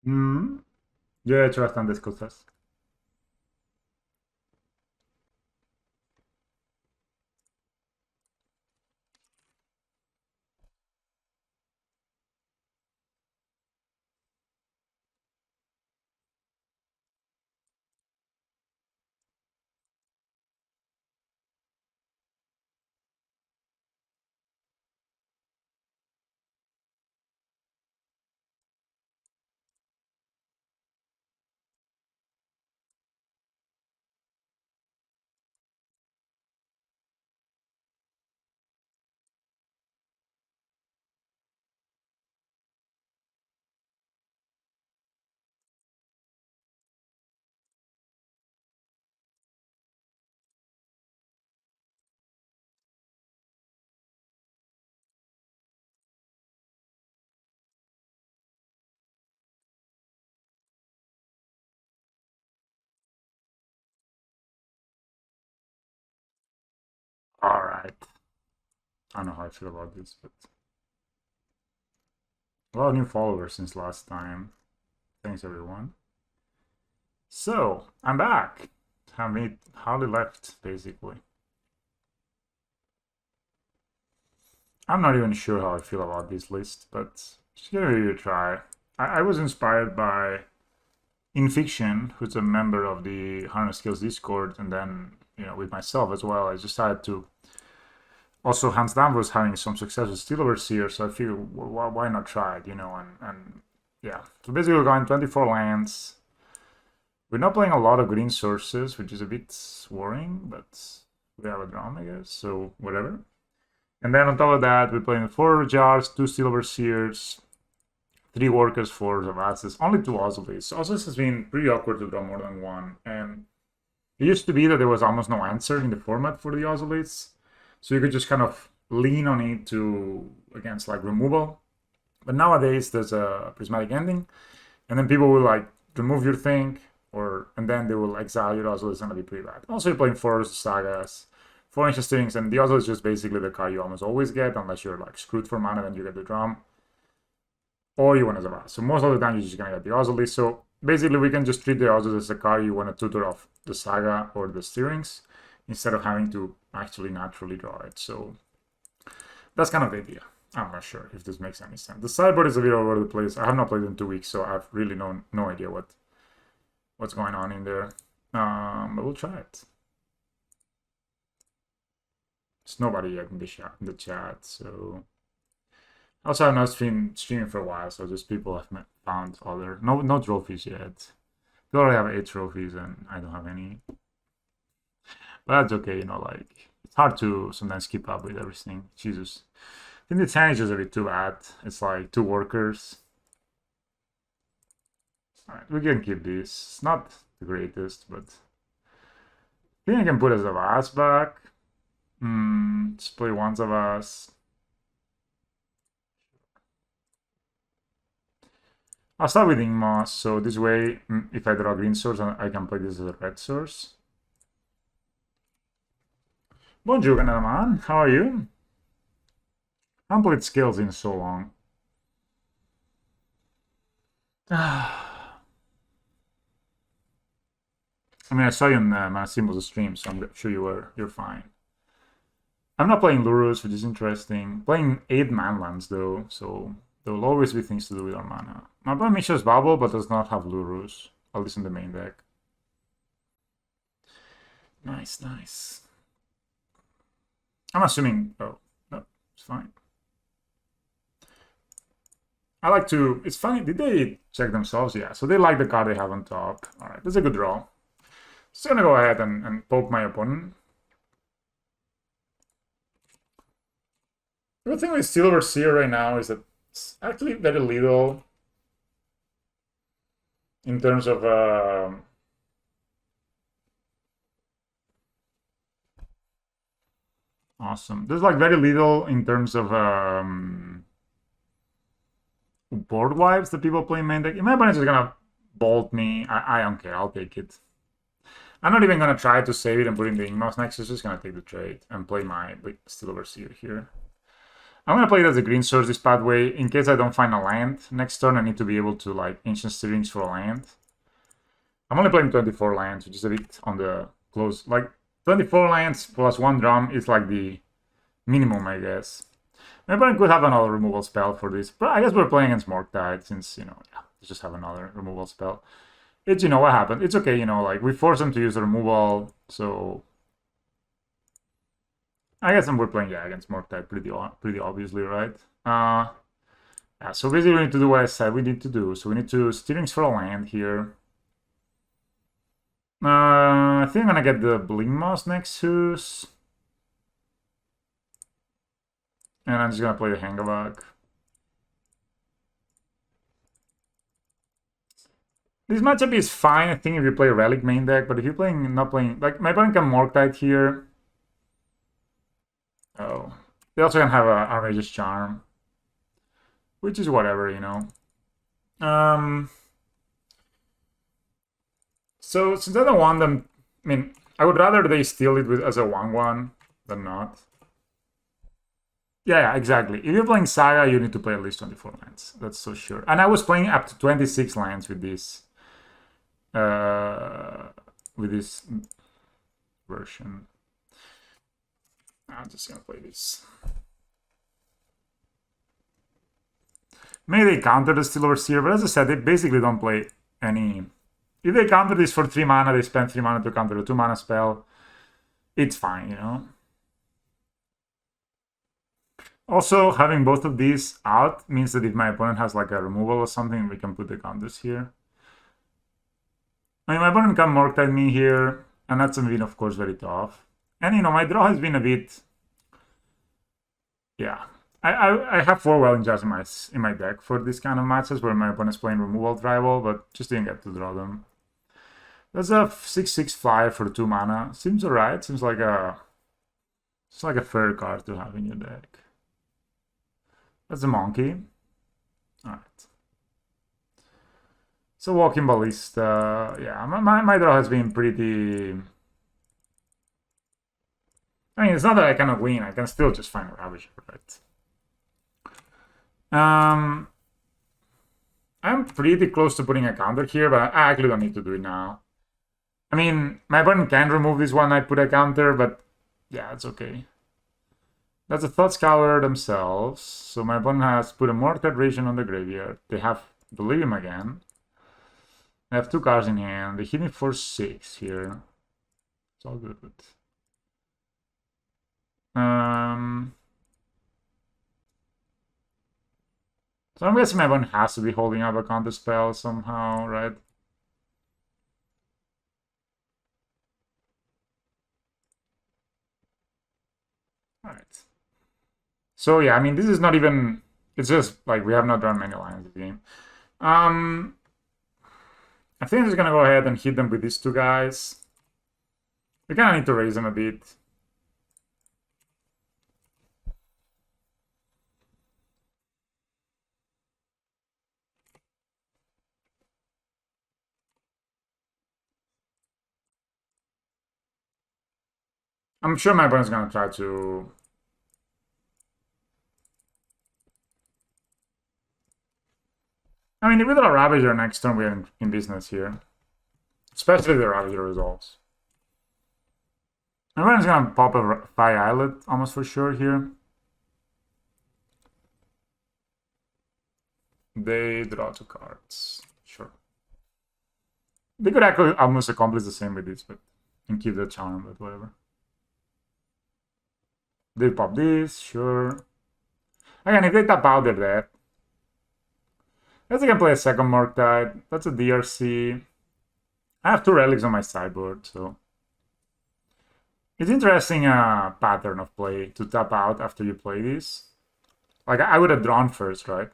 Yo he hecho bastantes cosas. All right. I don't know how I feel about this, but a lot of new followers since last time. Thanks, everyone. So, I'm back. I made hardly left, basically. I'm not even sure how I feel about this list, but just give it a try. I was inspired by InFiction, who's a member of the Harness Skills Discord, and then, with myself as well. I decided to also Hans Dam was having some success with Steel Overseer, so I figured why not try it, and yeah. So basically, we're going 24 lands. We're not playing a lot of green sources, which is a bit worrying, but we have a drum, I guess, so whatever. And then on top of that, we're playing 4 jars, 2 Steel Overseers, 3 workers, 4 Zavasses, only 2 Ozolits. Ozolits has been pretty awkward to draw more than one, and it used to be that there was almost no answer in the format for the Ozolits, so you could just kind of lean on it to against like removal. But nowadays there's a prismatic ending, and then people will like remove your thing, and then they will exile your Ozolits, gonna be pretty bad. Also, you're playing 4 sagas, 4 ancient strings, and the Ozolits is just basically the card you almost always get, unless you're like screwed for mana, then you get the drum, or you want to Zavas. So most of the time you're just gonna get the Ozolits. So basically, we can just treat the Ozolits as a card you want to tutor off the saga or the steerings, instead of having to actually naturally draw it. So that's kind of the idea. I'm not sure if this makes any sense. The sideboard is a bit all over the place. I have not played in 2 weeks, so I've really no idea what's going on in there. But we'll try it. There's nobody yet in the chat, so also I've not been streaming for a while, so just people have found other no trophies yet. They already have 8 trophies, and I don't have any. But that's okay, like it's hard to sometimes keep up with everything. Jesus. I think the 10 is just a bit too bad. It's like 2 workers. Alright, we can keep this. It's not the greatest, but I think I can put as a Zavas back. Let's play one Zavas. I'll start with Ingmoss, so this way, if I draw a green source, I can play this as a red source. Bonjour, man. How are you? I haven't played Skills in so long. I mean, I saw you on my Symbols stream, so I'm sure you're fine. I'm not playing lurrus, which is interesting. Playing 8 manlands though, so there will always be things to do with our mana. My opponent Misha's Bubble, but does not have lurrus, at least in the main deck. Nice, nice. I'm assuming. Oh, no, it's fine. I like to. It's funny. Did they check themselves? Yeah. So they like the card they have on top. All right, that's a good draw. Just gonna go ahead and poke my opponent. The thing with Steel Overseer right now is that it's actually very little in terms of awesome. There's like very little in terms of board wipes that people play main deck. In my opponent's just gonna bolt me. I don't care. I'll take it. I'm not even gonna try to save it and put in the Ingmoss next. It's just gonna take the trade and play my Steel Overseer here. I'm gonna play it as a green source this pathway. In case I don't find a land next turn, I need to be able to like ancient stirrings for a land. I'm only playing 24 lands, which is a bit on the close. Like 24 lands plus 1 drum is like the minimum, I guess. Maybe I could have another removal spell for this, but I guess we're playing against Morktide since, you know, yeah, let's just have another removal spell. It's, you know, what happened. It's okay, you know, like we force them to use the removal, so I guess we're playing, yeah, against Morktide pretty obviously, right? Yeah, so basically we need to do what I said we need to do. So we need to stirrings for a land here. I think I'm gonna get the Blinkmoss Nexus. And I'm just gonna play the Hangabug. This matchup is fine, I think, if you play Relic main deck, but if you're playing, not playing, like, my opponent can Morktide here. Oh. They also can have a Outrageous Charm. Which is whatever, you know. So, since I don't want them, I mean, I would rather they steal it with as a 1-1 than not. Yeah, exactly. If you're playing Saga, you need to play at least 24 lands. That's so sure. And I was playing up to 26 lands with this. With this version. I'm just gonna play this. Maybe they counter the Steel Overseer, but as I said, they basically don't play any. If they counter this for 3 mana, they spend 3 mana to counter a 2 mana spell. It's fine, you know. Also, having both of these out means that if my opponent has like a removal or something, we can put the counters here. I mean, my opponent can Morktide me here, and that's been, of course, very tough. And, you know, my draw has been a bit... Yeah. I have 4 Wellingers in my deck for this kind of matches where my opponent's playing removal tribal, but just didn't get to draw them. That's a 6/6 fly for 2 mana. Seems alright. Seems like a... It's like a fair card to have in your deck. That's a monkey. Alright. So Walking Ballista, yeah, my draw has been pretty... I mean, it's not that I cannot win, I can still just find a Ravager, right? I'm pretty close to putting a counter here, but I actually don't need to do it now. I mean, my opponent can remove this one, I put a counter, but yeah, it's okay. That's a Thought Scour themselves, so my opponent has put a Mortar Region on the graveyard. They have Delirium again. I have 2 cards in hand. They hit me for 6 here. It's all good. So I'm guessing my opponent has to be holding up a counter spell somehow, right? Alright. So yeah, I mean, this is not even... It's just, like, we have not drawn many lines this game. I think I'm just gonna go ahead and hit them with these 2 guys. We kinda need to raise them a bit. I'm sure my opponent's gonna try to... I mean, if we draw a Ravager next turn, we're in business here. Especially if the Ravager resolves. My opponent's gonna pop a Fire Islet almost for sure here. They draw 2 cards. Sure. They could actually almost accomplish the same with this, but... And keep the charm, but whatever. They pop this, sure. Again, if they tap out, they're dead. I guess I can play a second Morktide. That's a DRC. I have 2 relics on my sideboard, so... It's interesting pattern of play to tap out after you play this. Like, I would have drawn first, right?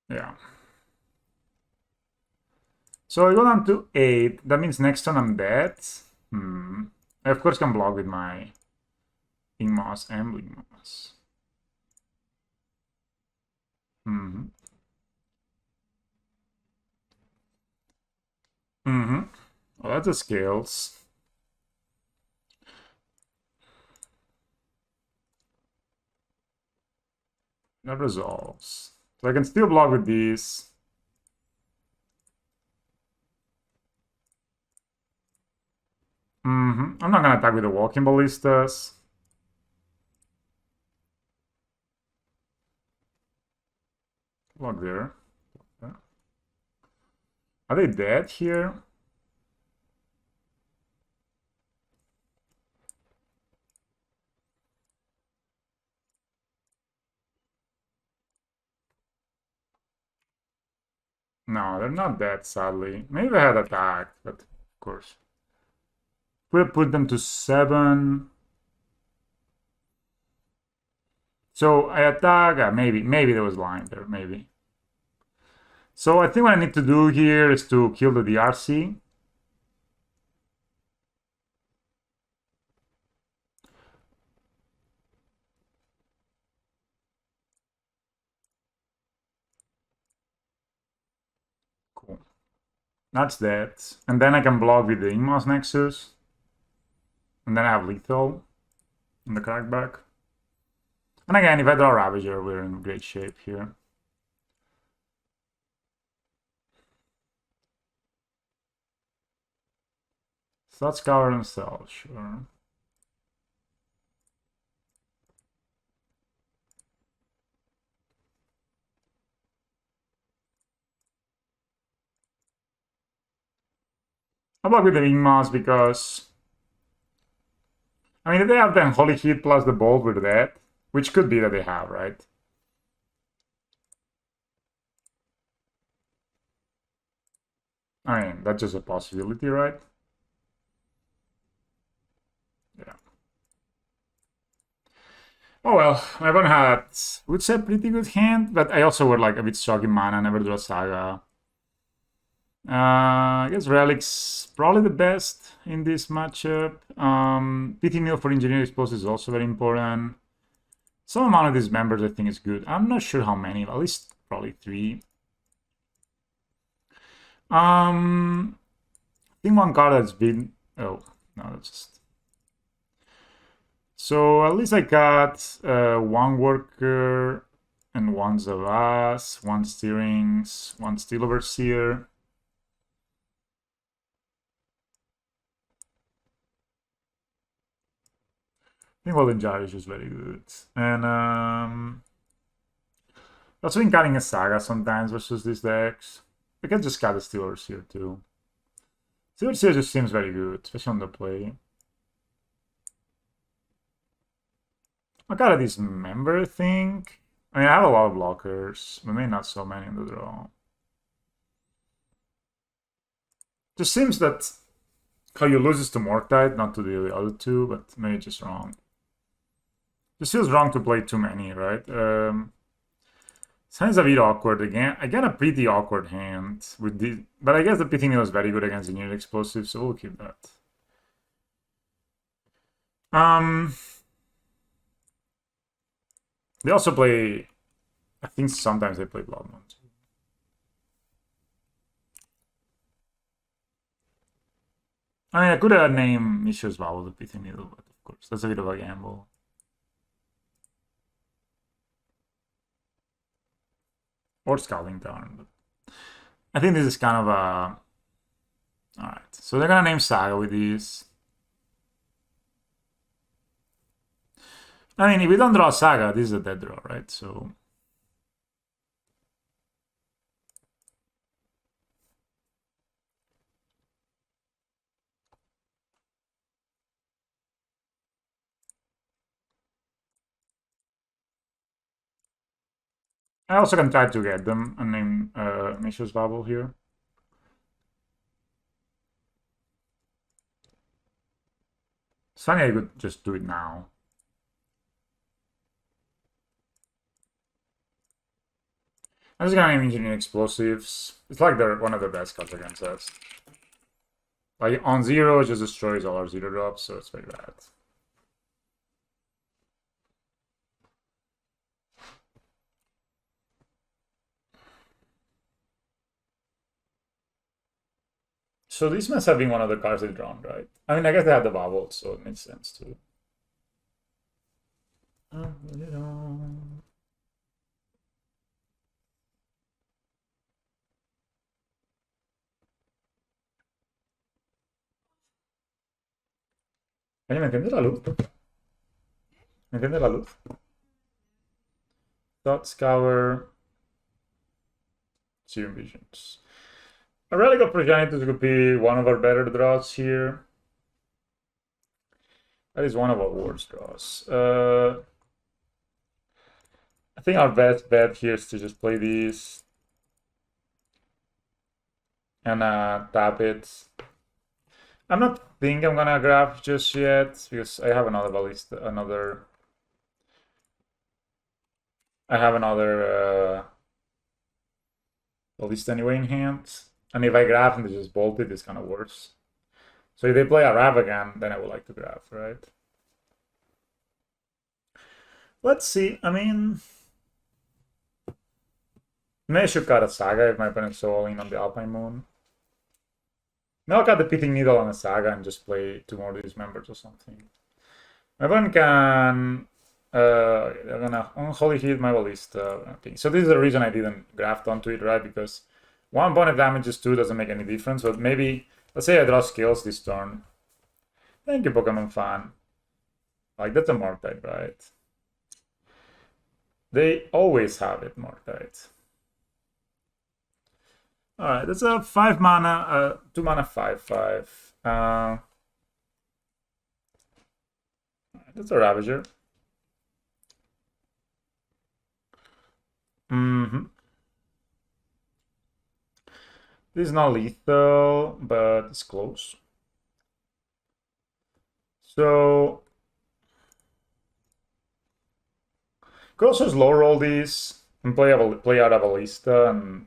Yeah. So I go down to 8. That means next turn I'm dead. I, of course, can block with my Ingmoss and Blinkmoss. Well, that's a scales. That resolves. So I can still block with these. I'm not gonna attack with the walking ballistas. Block there. Are they dead here? No, they're not dead, sadly. Maybe they had attacked, but of course. Could have put them to 7. So I attack. Maybe there was line there, maybe. So I think what I need to do here is to kill the DRC. Cool. That's that. And then I can block with the Inmost Nexus. And then I have lethal in the crackback. And again, if I draw Ravager, we're in great shape here. Slots cover themselves, sure. I block with the Inmost because I mean, if they have then Holy Heat plus the Bolt with that, which could be that they have, right? I mean, that's just a possibility, right? Yeah. Oh well, my opponent had, would say, pretty good hand, but I also were like a bit struggling mana, never drew a Saga. I guess Relic's probably the best in this matchup. PT Mill for Engineering Explosives is also very important. Some amount of these members I think is good. I'm not sure how many, at least probably 3. I think one card that's been... Oh, no, that's just... So at least I got one worker and one Zavas, one Steerings, one Steel Overseer. I think Golden Jarish is very good. And also been cutting a Saga sometimes versus these decks. I can just cut the Steel Overseer too. Steel Overseer just seems very good, especially on the play. I got this member thing. I mean, I have a lot of blockers, but maybe not so many in the draw. Just seems that how you lose is to Morktide, not to the other two, but maybe just wrong. Just feels wrong to play too many, right? Sounds a bit awkward again. I got a pretty awkward hand with this, but I guess the Pitting Mill is very good against the Engineered Explosive, so we'll keep that. They also play, I think sometimes they play Blood Moon too. I mean, I could have named Mishra's Vowel the Pitting Needle, but of course, that's a bit of a gamble. Or Scouting Town, but I think this is kind of a... Alright, so they're gonna name Saga with these. I mean, if we don't draw Saga, this is a dead draw, right? So... I also can try to get them and name Mishra's Bubble here. It's funny I could just do it now. I'm just gonna name Engineering Explosives. It's like they're one of the best cards against us. Like on 0, it just destroys all our 0 drops, so it's very bad. So these must have been one of the cards they drawn, right? I mean, I guess they had the bubble, so it makes sense too. Oye, ¿me entiendes la luz? ¿Me entiendes la luz? Dot scour. Serum visions. A relic of progenitus would be one of our better draws here. That is one of our worst draws. I think our best bet here is to just play these and tap it. I'm not thinking I'm gonna grab just yet because I have another ballista, I have another ballista anyway in hand. And if I grab and they just bolt it, it's kind of worse. So if they play a Ravagan, then I would like to grab, right? Let's see. I mean, maybe I should cut a Saga if my opponent's so all in on the Alpine Moon. Maybe I'll cut the Pithing Needle on a Saga and just play two more of these members or something. My opponent can... they're gonna unholy hit my ballista. Okay. So this is the reason I didn't graft onto it, right? Because 1 point of damages 2 doesn't make any difference. But maybe, let's say I draw skills this turn. Thank you, Pokemon fan. Like, that's a Mortite, right? They always have it, Mortite. Alright, that's a 5 mana, 2 mana 5/5. That's a Ravager. This is not lethal, but it's close. So could also slow roll these and play out a ballista, and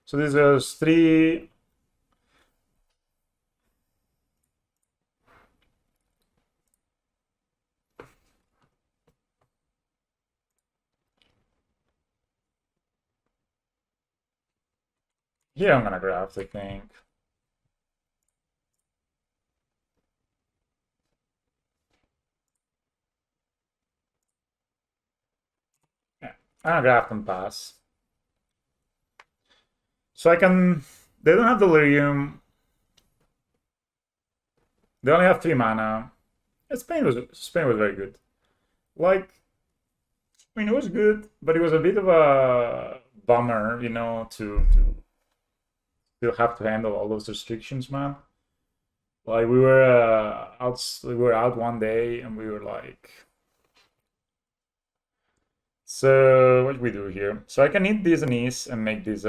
so this is 3. Here I'm gonna graft, I think. Yeah, I'm gonna graft and pass. So I can... They don't have Delirium. They only have 3 mana. Spain was very good. Like, I mean, it was good, but it was a bit of a bummer, you know, to have to handle all those restrictions, man. Like we were out one day and we were like, so what do we do here? So I can hit this and this and make this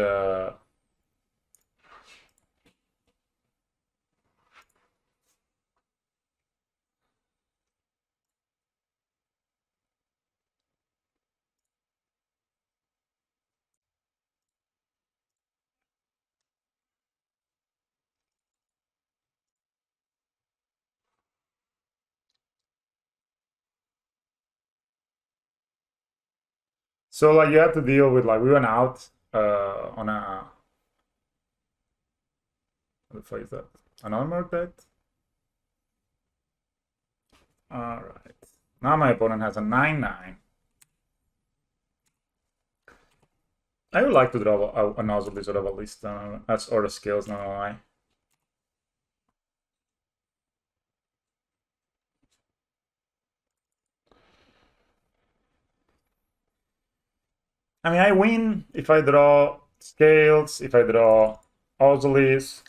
so like you have to deal with, like, we went out on a, what the fuck is that? Another Murktide? Alright. Now my opponent has a 9/9. I would like to draw a Nozzle Lizard of a list, that's or the skills, not gonna lie. I mean, I win if I draw scales, if I draw Ozolies.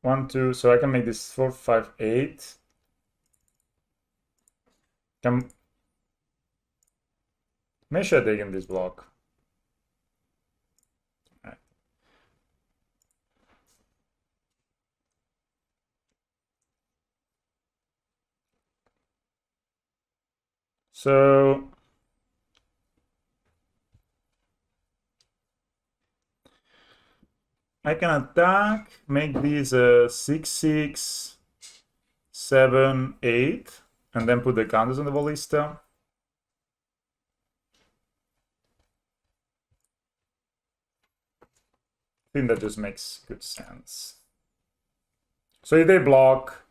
1, 2, so I can make this 4, 5, 8. Make sure I take in this block. Right. So I can attack, make these 6, 6, 7, 8, and then put the counters on the ballista. I think that just makes good sense. So if they block,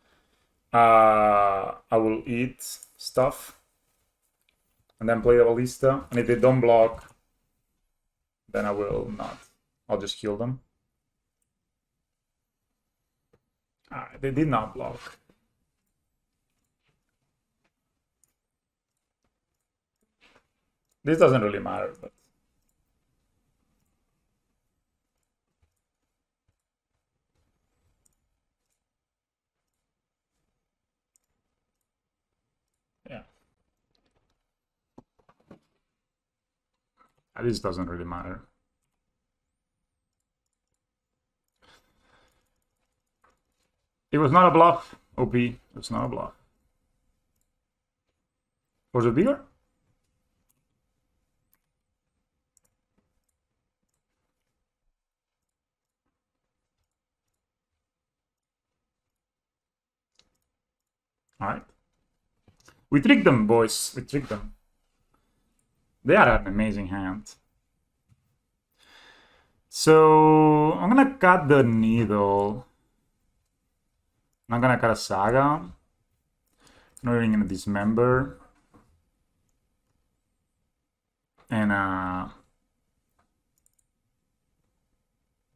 I will eat stuff and then play the ballista. And if they don't block, then I will not. I'll just kill them. They did not block. This doesn't really matter, but yeah. This doesn't really matter. It was not a bluff, OP. It was not a bluff. Was it bigger? All right. We tricked them, boys. We tricked them. They are an amazing hand. So I'm gonna cut the needle. I'm gonna cut a saga. I'm not even gonna dismember. And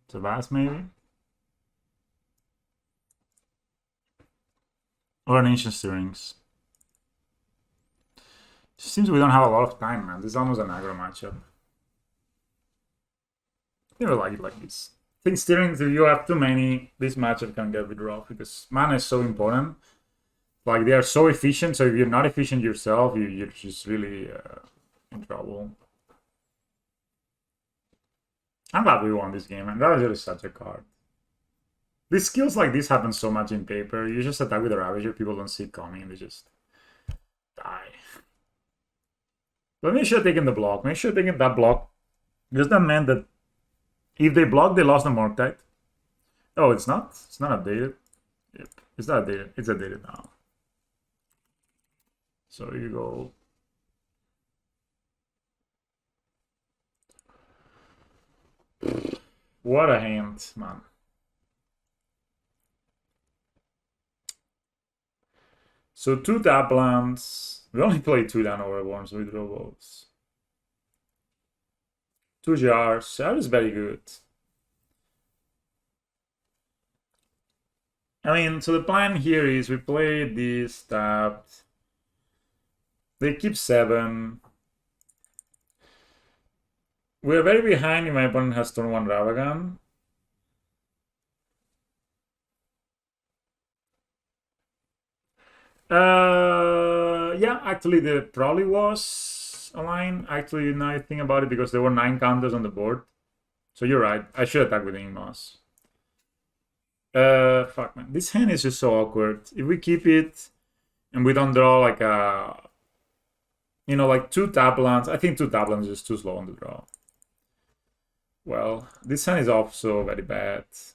Tabas maybe? Or an ancient stirrings. Seems we don't have a lot of time, man. This is almost an aggro matchup. I never like it like this. I think stirrings, if you have too many, this matchup can get a bit rough because mana is so important. Like, they are so efficient, so if you're not efficient yourself, you're just really in trouble. I'm glad we won this game, and Ravager is such a card. These skills like this happen so much in paper. You just attack with a Ravager, people don't see it coming, and they just die. But make sure taking the block. Make sure taking that block. Because that meant that if they block, they lost the Morktite. Oh, it's not? It's not updated? Yep. It's not updated. It's updated now. So you go... What a hand, man. So 2 tap lands. We only play 2 down overworms, so we draw both. 2 jars. That is very good. I mean, so the plan here is we play this tapped. They keep 7. We're very behind if my opponent has turn 1 Ravagan. Yeah, actually, there probably was a line. Actually, now I think about it, because there were 9 counters on the board. So you're right. I should attack with Ingmas. Fuck, man. This hand is just so awkward. If we keep it and we don't draw like a... You know, like 2 tap lands. I think 2 tap lands is just too slow on the draw. Well, this hand is also very bad. It's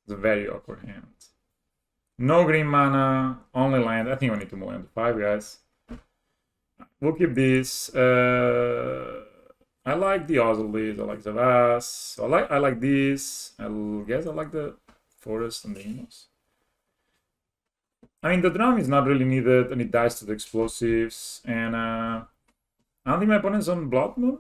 a very awkward hand. No green mana, only land. I think we need to move into 5, guys. We'll keep this. I like the Ozolith, I like Zavas. I like this. I guess I like the Forest and the Emos. I mean, the drum is not really needed, and it dies to the explosives. And I don't think my opponent's on Blood Moon.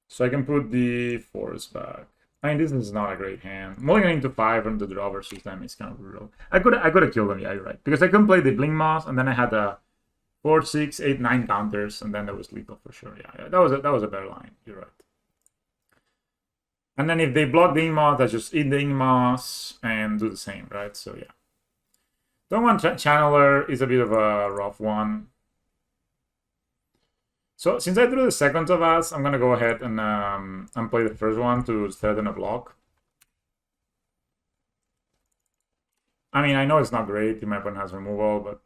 So I can put the Forest back. I mean, this is not a great hand. Mulliganing into 5 on the draw versus them is kind of brutal. I could have killed them, yeah, you're right. Because I couldn't play the Blink Moss, and then I had a 4, 6, 8, 9 counters, and then that was lethal for sure. Yeah, that was a better line. You're right. And then if they block the Ingmoss, I just eat the Ingmoss and do the same, right? So yeah. Don't want Channeler is a bit of a rough one. So since I drew the second of us, I'm gonna go ahead and play the first one to threaten a block. I mean, I know it's not great if my opponent has removal, but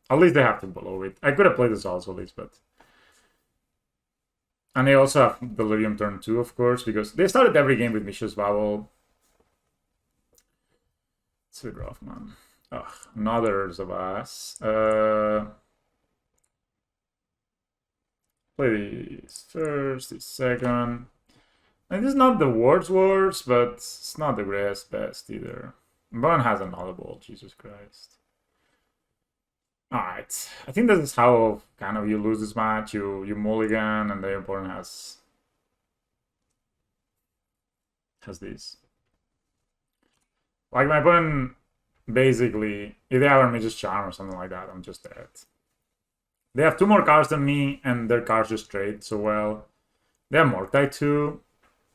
at least they have to blow it. I could have played this also, at least, but... And they also have Delirium turn 2, of course, because they started every game with Mishra's Bubble. It's a bit rough, man. Ugh, another Zavas. Play this first, this second. And this is not the worst, but it's not the greatest best either. Burn has another ball, Jesus Christ. Alright, I think this is how kind of you lose this match. You mulligan, and the opponent has has this. Like my opponent, basically, if they have a Mage's Charm or something like that, I'm just dead. They have 2 more cards than me, and their cards just trade so well. They have Mortite too.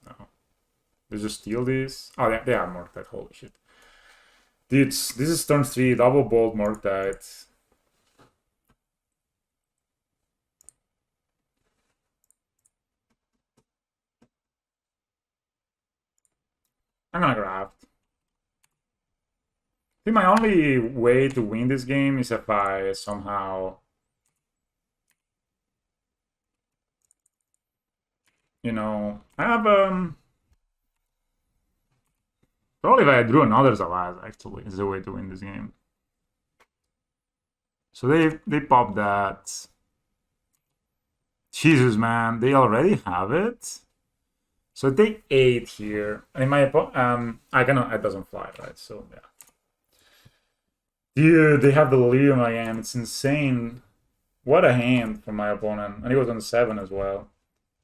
No. They just steal these. Oh, they have Mortite. Holy shit. Dudes, this is turn 3, double bolt Mortite. I'm gonna graft. I think my only way to win this game is if I somehow, you know, I have probably if I drew another Zavaz, actually, is the way to win this game. So they pop that. Jesus, man, they already have it. So I take 8 here. And in my I cannot. It doesn't fly, right? So yeah. Dude, they have the Delirium again. It's insane. What a hand from my opponent. And he was on 7 as well.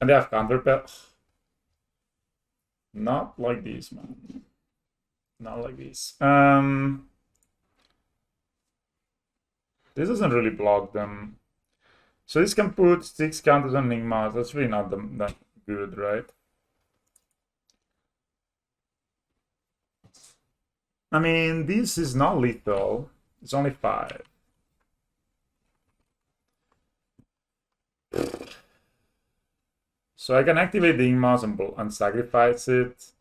And they have counterpel. Not like this, man. Not like this. This doesn't really block them. So this can put 6 counters on Enigmas. That's really not that good, right? I mean, this is not lethal. It's only 5. So I can activate the Enigmas and sacrifice it.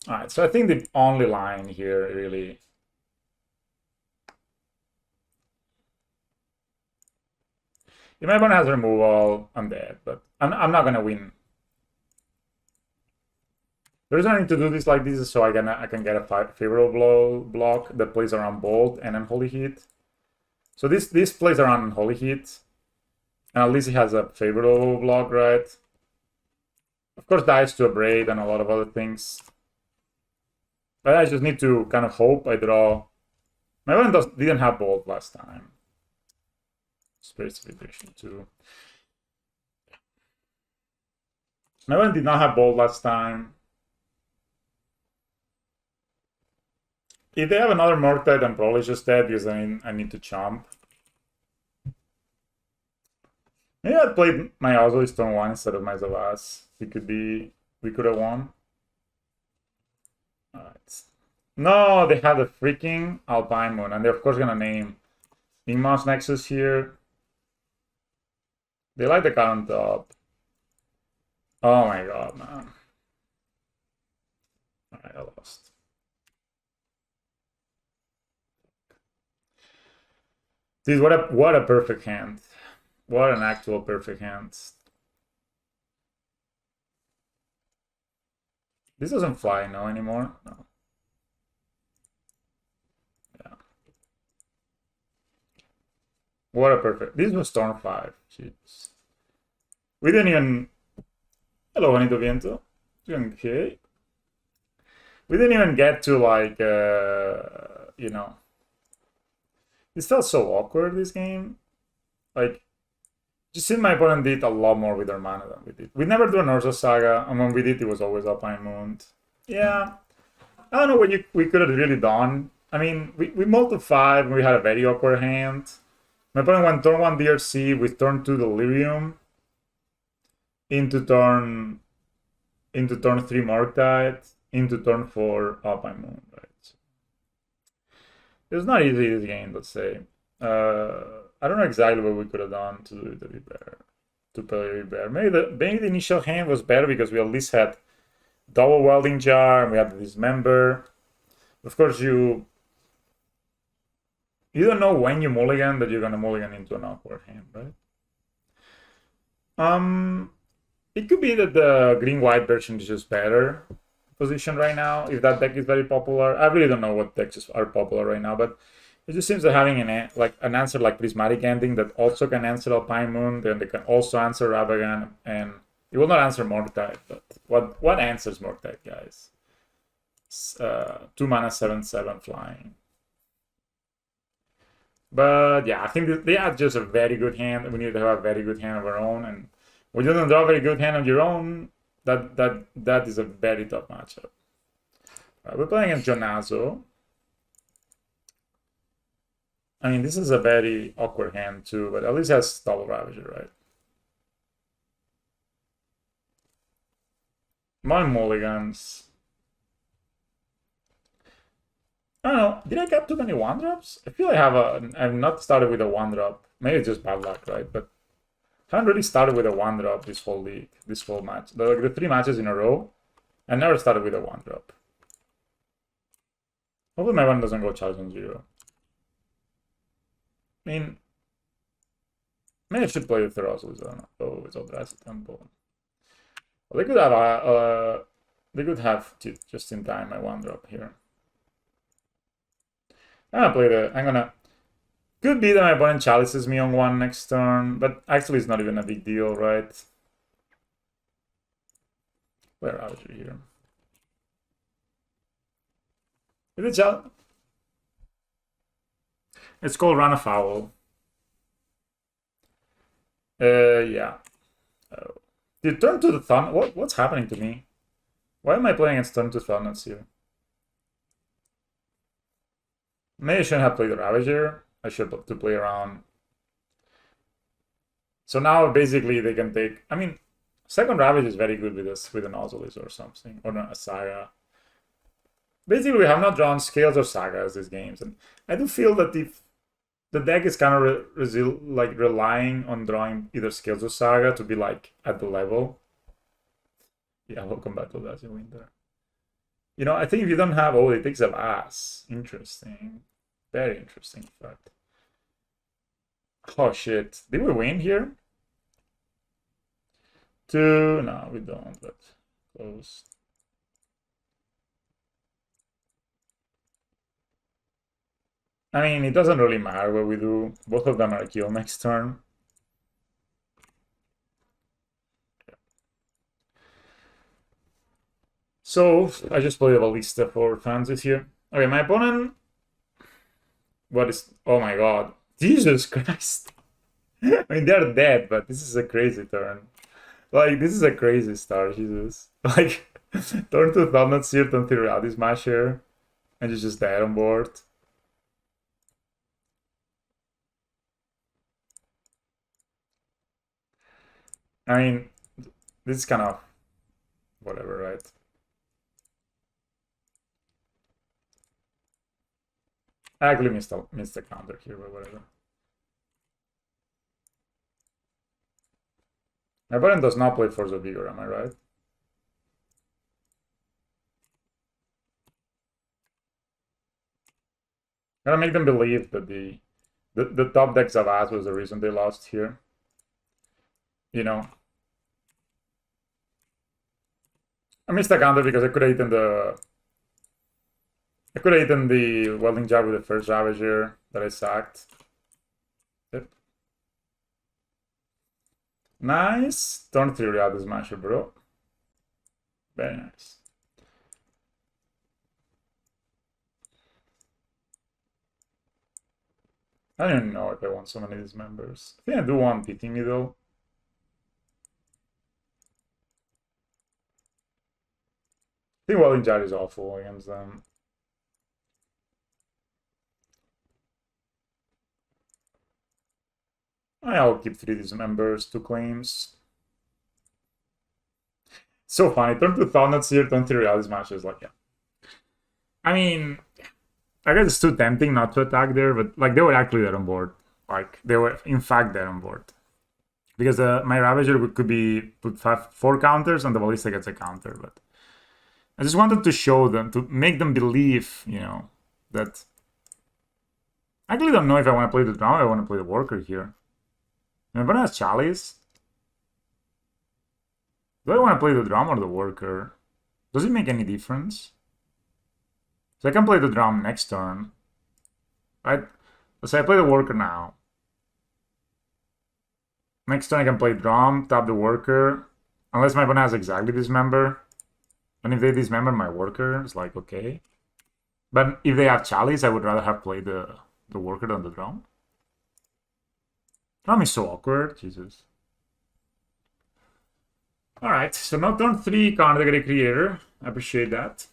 Alright, so I think the only line here really... If my opponent has removal, I'm dead, but I'm not gonna win. The reason I need to do this like this is so I can get a favorable block that plays around Bolt and Unholy Heat. So this plays around Unholy Heat, and at least it has a favorable block, right? Of course, dies to a Braid and a lot of other things. But I just need to kind of hope I draw. My opponent didn't have Bolt last time. Spirit's Vibration too. My opponent did not have Bolt last time. If they have another Mortite, I'm probably just dead because I need to chomp. Maybe I played my Ozolist turn 1 instead of my Zavas. We could have won. Alright. No, they had a freaking Alpine Moon, and they're of course gonna name Ingmas Nexus here. They like the card on top. Oh my god, man. Alright, I lost. Dude, what a perfect hand. What an actual perfect hand. This doesn't fly, no, anymore? No. Yeah. What a perfect... This was turn 5. Jeez. We didn't even... Hello, Juanito Viento. Doing okay. We didn't even get to, like, you know... This felt so awkward, this game. Like, just seemed my opponent did a lot more with their mana than we did. We never do an Urza Saga, and when we did, it was always Alpine Moon. Yeah. I don't know what we could have really done. I mean, we multi 5, and we had a very awkward hand. My opponent went turn 1 DRC with turn 2 Delirium into turn 3 Mortite into turn 4 Alpine Moon, right? It was not easy this game, let's say. I don't know exactly what we could have done to do it a bit better. To play a bit better. Maybe the initial hand was better because we at least had double welding jar and we had the dismember. Of course, you don't know when you mulligan that you're gonna mulligan into an awkward hand, right? It could be that the green-white version is just better position right now, if that deck is very popular. I really don't know what decks are popular right now, but it just seems that having an answer like Prismatic Ending that also can answer Alpine Moon, then they can also answer Ravagan, and it will not answer Mortite, but what answers Mortite, guys? 2 mana 7/7 flying. But yeah, I think they are just a very good hand. We need to have a very good hand of our own, and when you don't draw a very good hand of your own, That is a very tough matchup. We're playing against Jonazo. I mean, this is a very awkward hand too, but at least it has double Ravager, right? My mulligans. I don't know. Did I get too many one drops? I feel I've not started with a one drop. Maybe it's just bad luck, right? But I haven't really started with a one drop this whole league, this whole match. The 3 matches in a row, I never started with a one drop. Hopefully my one doesn't go charge on 0. I mean, maybe I should play with Ferocious. I don't know. Oh, it's Audacity Temple. Well, they could have just in time my one drop here. I'm gonna. Could be that my opponent chalices me on 1 next turn, but actually it's not even a big deal, right? Where are you here? Is it It's called Run Afoul. Yeah. Oh. Did turn to the thumb? What's happening to me? Why am I playing against turn to Thundernuts here? Maybe I shouldn't have played the Ravager. I should have to play around. So now basically they can take. I mean, second Ravage is very good with us with an Ozulis or something, or a Saga. Basically, we have not drawn Scales or Sagas these games, and I do feel that if the deck is kind of relying on drawing either Scales or Saga to be like at the level. Yeah, welcome back to that in winter. You know, I think if you don't have all it takes of ass. Interesting. Very interesting fact. Oh shit. Did we win here? 2. No, we don't, but close. I mean, it doesn't really matter what we do. Both of them are a kill next turn. So, I just played a Ballista for fantasy here. Okay, my opponent... What is... Oh my god. Jesus Christ. I mean, they're dead, but this is a crazy turn. Like, this is a crazy start, Jesus. Like, turn to Thundernuts here, turn 3 Rowdy Smasher, and you just dead on board. I mean, this is kind of whatever, right? I actually missed the counter here, but whatever. My opponent does not play Force of Vigor, am I right? Gotta make them believe that the top decks of As was the reason they lost here. You know. I missed the counter because I could have eaten the Welding Jab with the first Ravager that I sacked. Yep. Nice. Turn 3 Rowdy Smasher, bro. Very nice. I don't even know if I want so many of these members. I think I do want beating me though. I think Welding Jab is awful against them. I'll keep 3 of these members, 2 claims. So funny. Turn 2 Thundernuts here, turn 3 Rowdy Smashers, like, yeah. I mean, I guess it's too tempting not to attack there, but like they were actually dead on board. Like they were in fact dead on board. Because my Ravager could be put 4 counters and the Ballista gets a counter, but I just wanted to show them, to make them believe, you know, that I actually don't know if I want to play the drum or I want to play the worker here. My opponent has Chalice. Do I want to play the drum or the worker? Does it make any difference? So I can play the drum next turn. Right? Let's say I play the worker now. Next turn I can play drum, tap the worker. Unless my opponent has exactly this member. And if they dismember my worker, it's like, okay. But if they have Chalice, I would rather have played the worker than the drum. Drum is so awkward, Jesus. All right, so now turn 3 category creator. I appreciate that.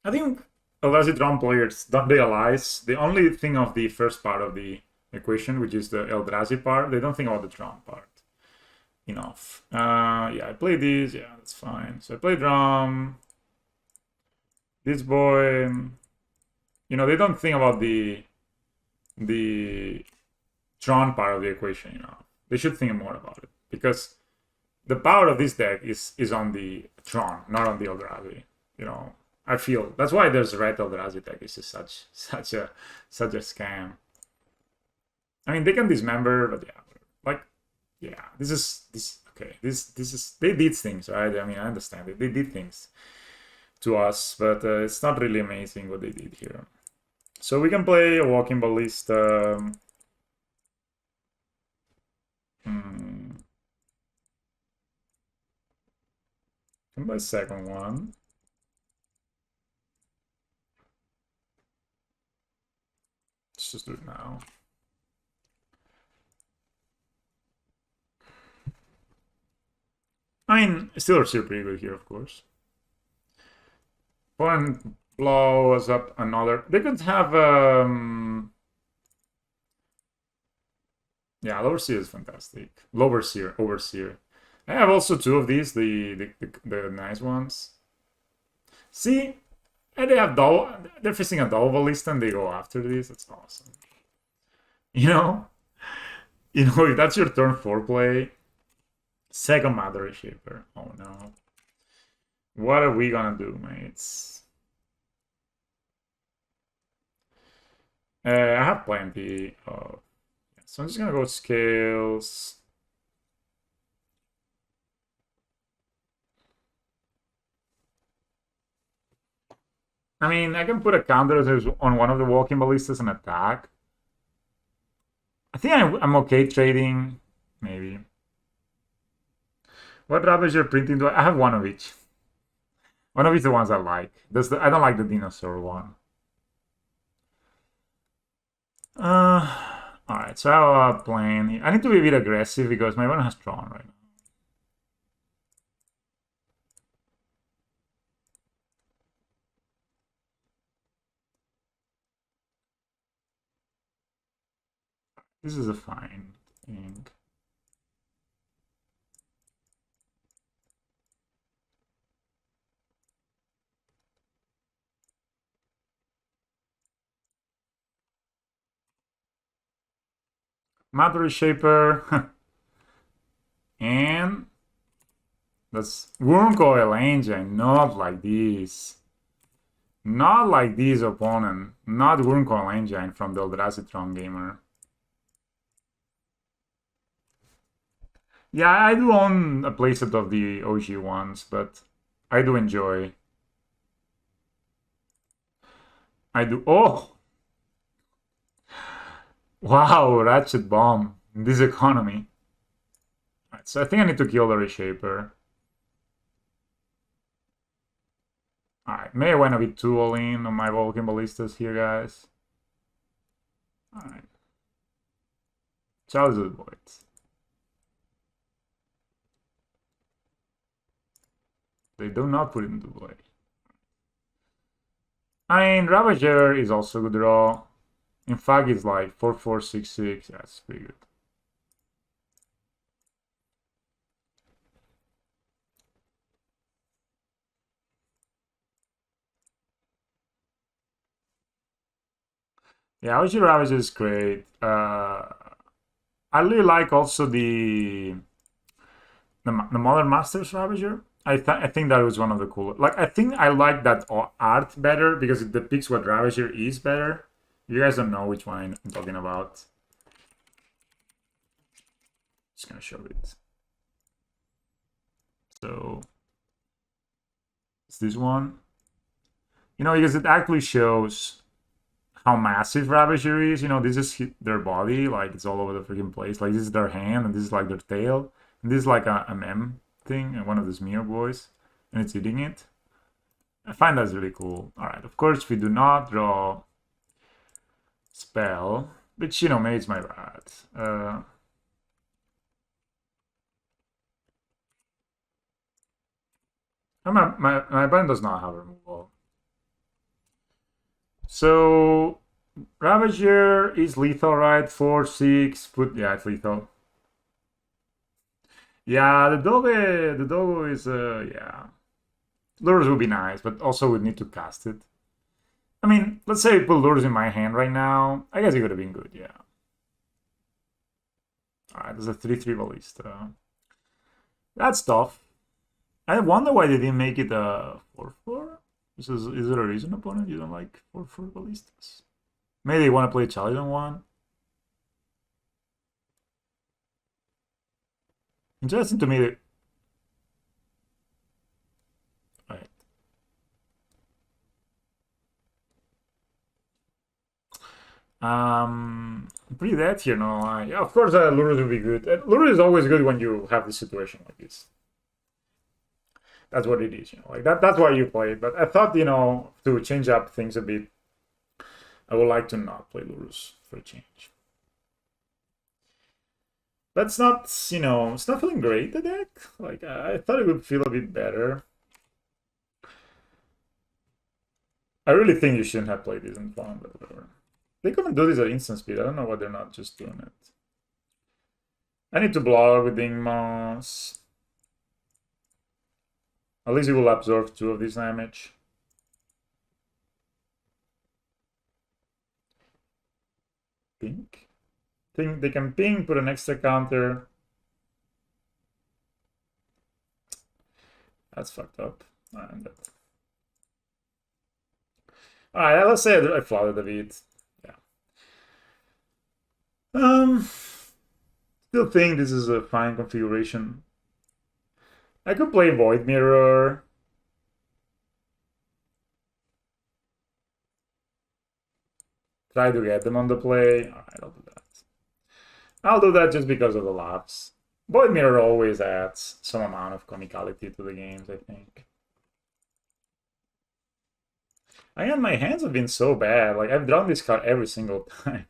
I think Eldrazi players don't realize the only thing of the first part of the equation, which is the Eldrazi part, they don't think about the drum part enough. Yeah, I play this. Yeah, that's fine. So I play drum. This boy, they don't think about the Tron part of the equation. They should think more about it because the power of this deck is on the Tron, not on the Eldrazi. I feel that's why there's red Eldrazi deck. It's just such a scam. I mean, they can dismember, but yeah, like, yeah, this is okay. This is they did things, right? I mean, I understand it. They did things to us, but it's not really amazing what they did here. So we can play a walking ballista. Can play second one. Let's just do it now. I mean, still pretty good here, of course. One blows up another. They could have yeah, Overseer is fantastic. Overseer. I have also 2 of these, the nice ones. See, and they have they're facing a double ballista and they go after this. That's awesome. You know, if that's your turn 4 play, second Matter Shaper. Oh no. What are we gonna do, mates? I have plenty of. So I'm just gonna go scales. I mean, I can put a counter on one of the walking ballistas and attack. I think I'm okay trading, maybe. What Ravager printing do I have? One of each. One of each the ones I like. I don't like the dinosaur one. Alright, so I'll plan. I need to be a bit aggressive because my opponent has drawn right now. This is a fine thing. Matter Shaper. And that's Wormcoil Engine, not like this. Not like this opponent. Not Wormcoil Engine from the Eldrazi Tron Gamer. Yeah, I do own a playset of the OG ones, but I do enjoy. I do. Oh! Wow, Ratchet Bomb in this economy. Right, so I think I need to kill the Reshaper. Alright, may I want to be too all in on my Vulcan Ballistas here, guys. Alright. Childhood Voids. They do not put it into play. I mean, Ravager is also a good draw. In fact, it's like 4-4-6-6. Yeah, it's pretty good. Yeah, OG Ravager is great. I really like also the Modern Masters Ravager. I think that was one of the coolest. Like, I think I like that art better because it depicts what Ravager is better. You guys don't know which one I'm talking about. Just gonna show it. So it's this one. Because it actually shows how massive Ravager is. This is their body, like it's all over the freaking place. Like this is their hand, and this is like their tail, and this is like a mem thing, and one of the smear boys, and it's eating it. I find that's really cool. All right, of course we do not draw spell, which maybe it's my bad. My opponent does not have removal. So Ravager is lethal, right? 4/6. Yeah, it's lethal. Yeah, the doggo is yeah. Lurrus would be nice, but also would need to cast it. I mean, let's say I put Lurrus in my hand right now. I guess it would have been good, yeah. Alright, there's a 3/3 ballista. That's tough. I wonder why they didn't make it a 4/4. Is there a reason, opponent, you don't like 4/4 ballistas? Maybe they want to play Challenge on one. Interesting to me that. Right. Pretty dead here, no. Yeah, of course, Lurrus would be good. Lurrus is always good when you have this situation like this. That's what it is, like that's why you play it. But I thought, to change up things a bit, I would like to not play Lurrus for a change. But it's not, it's not feeling great, the deck. Like, I thought it would feel a bit better. I really think you shouldn't have played this in fun, but whatever. They couldn't do this at instant speed. I don't know why they're not just doing it. I need to block with Ingmos. At least it will absorb 2 of this damage. Pink? Think they can ping, put an extra counter. That's fucked up. Alright, let's say I flooded a bit. Yeah. Still think this is a fine configuration. I could play Void Mirror. Try to get them on the play. Alright, I'll do that. I'll do that just because of the laughs. Void Mirror always adds some amount of comicality to the games, I think. Again, my hands have been so bad. Like, I've drawn this card every single time.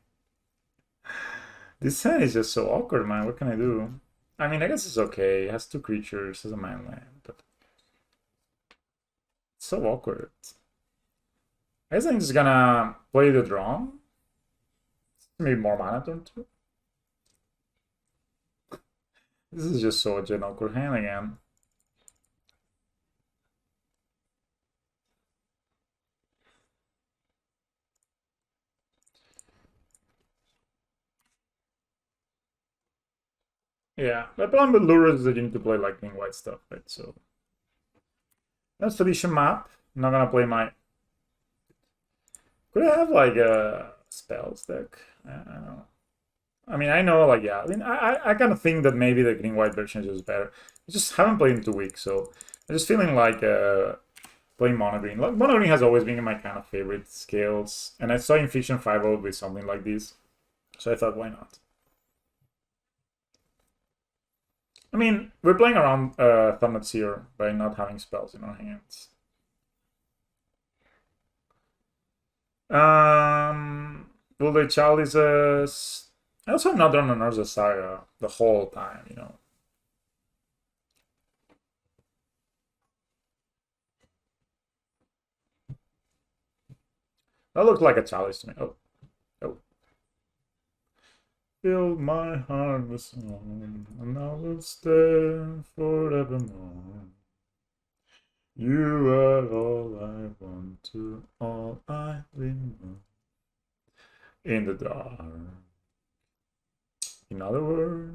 This hand is just so awkward, man. What can I do? I mean, I guess it's okay. It has 2 creatures, has a mana land, but it's so awkward. I guess I'm just gonna play the draw. Maybe more mana turn 2. This is just such an awkward hand again. Yeah, the problem with Lurrus is that you need to play lightning white stuff, right? So that's Felicia map. I'm not gonna play my. Could I have like a spells deck? I don't know. I mean, I know, like, yeah. I mean, I kind of think that maybe the green white version is just better. I just haven't played in 2 weeks, so I'm just feeling like playing Monogreen. Like, Monogreen has always been my kind of favorite scales, and I saw in Fiction 5.0 with something like this, so I thought, why not? I mean, we're playing around Thumbnuts here by not having spells in our hands. Will they chalice us? I also have not drawn an Urza Saga the whole time, That looked like a chalice to me. Oh. Fill my heart with song, and I will stand forevermore. You are all I want to, all I remember. In the dark. In other words.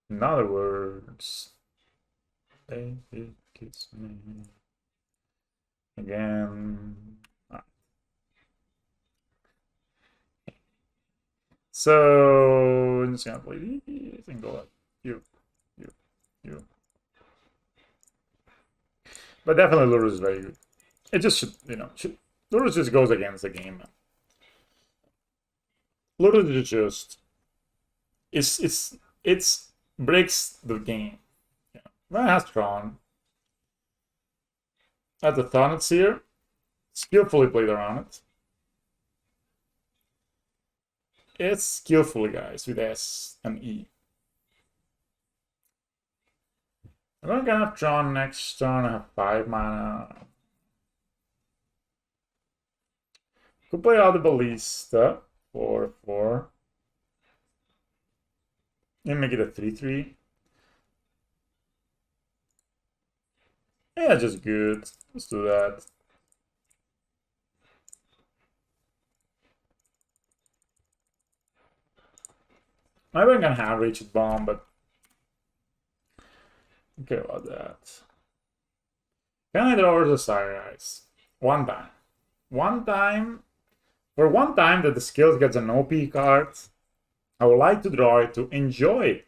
In other words. Baby, kiss me. Again. So I'm just gonna play these and go up. You. But definitely Lurrus is very good. It just should, Lurrus just goes against the game. Lurrus is just it's breaks the game. Yeah. That has Tron. At the Thonets here. Skillfully played around it. It's skillfully, guys, with S and E. I'm gonna have John next turn. I have 5 mana. Could play out the Ballista for 4. And make it a 3/3. Yeah, just good. Let's do that. I wasn't gonna have Reached Bomb, but okay about that. Can I draw the Sire-Eyes? One time. One time. For one time that the skills gets an OP card, I would like to draw it to enjoy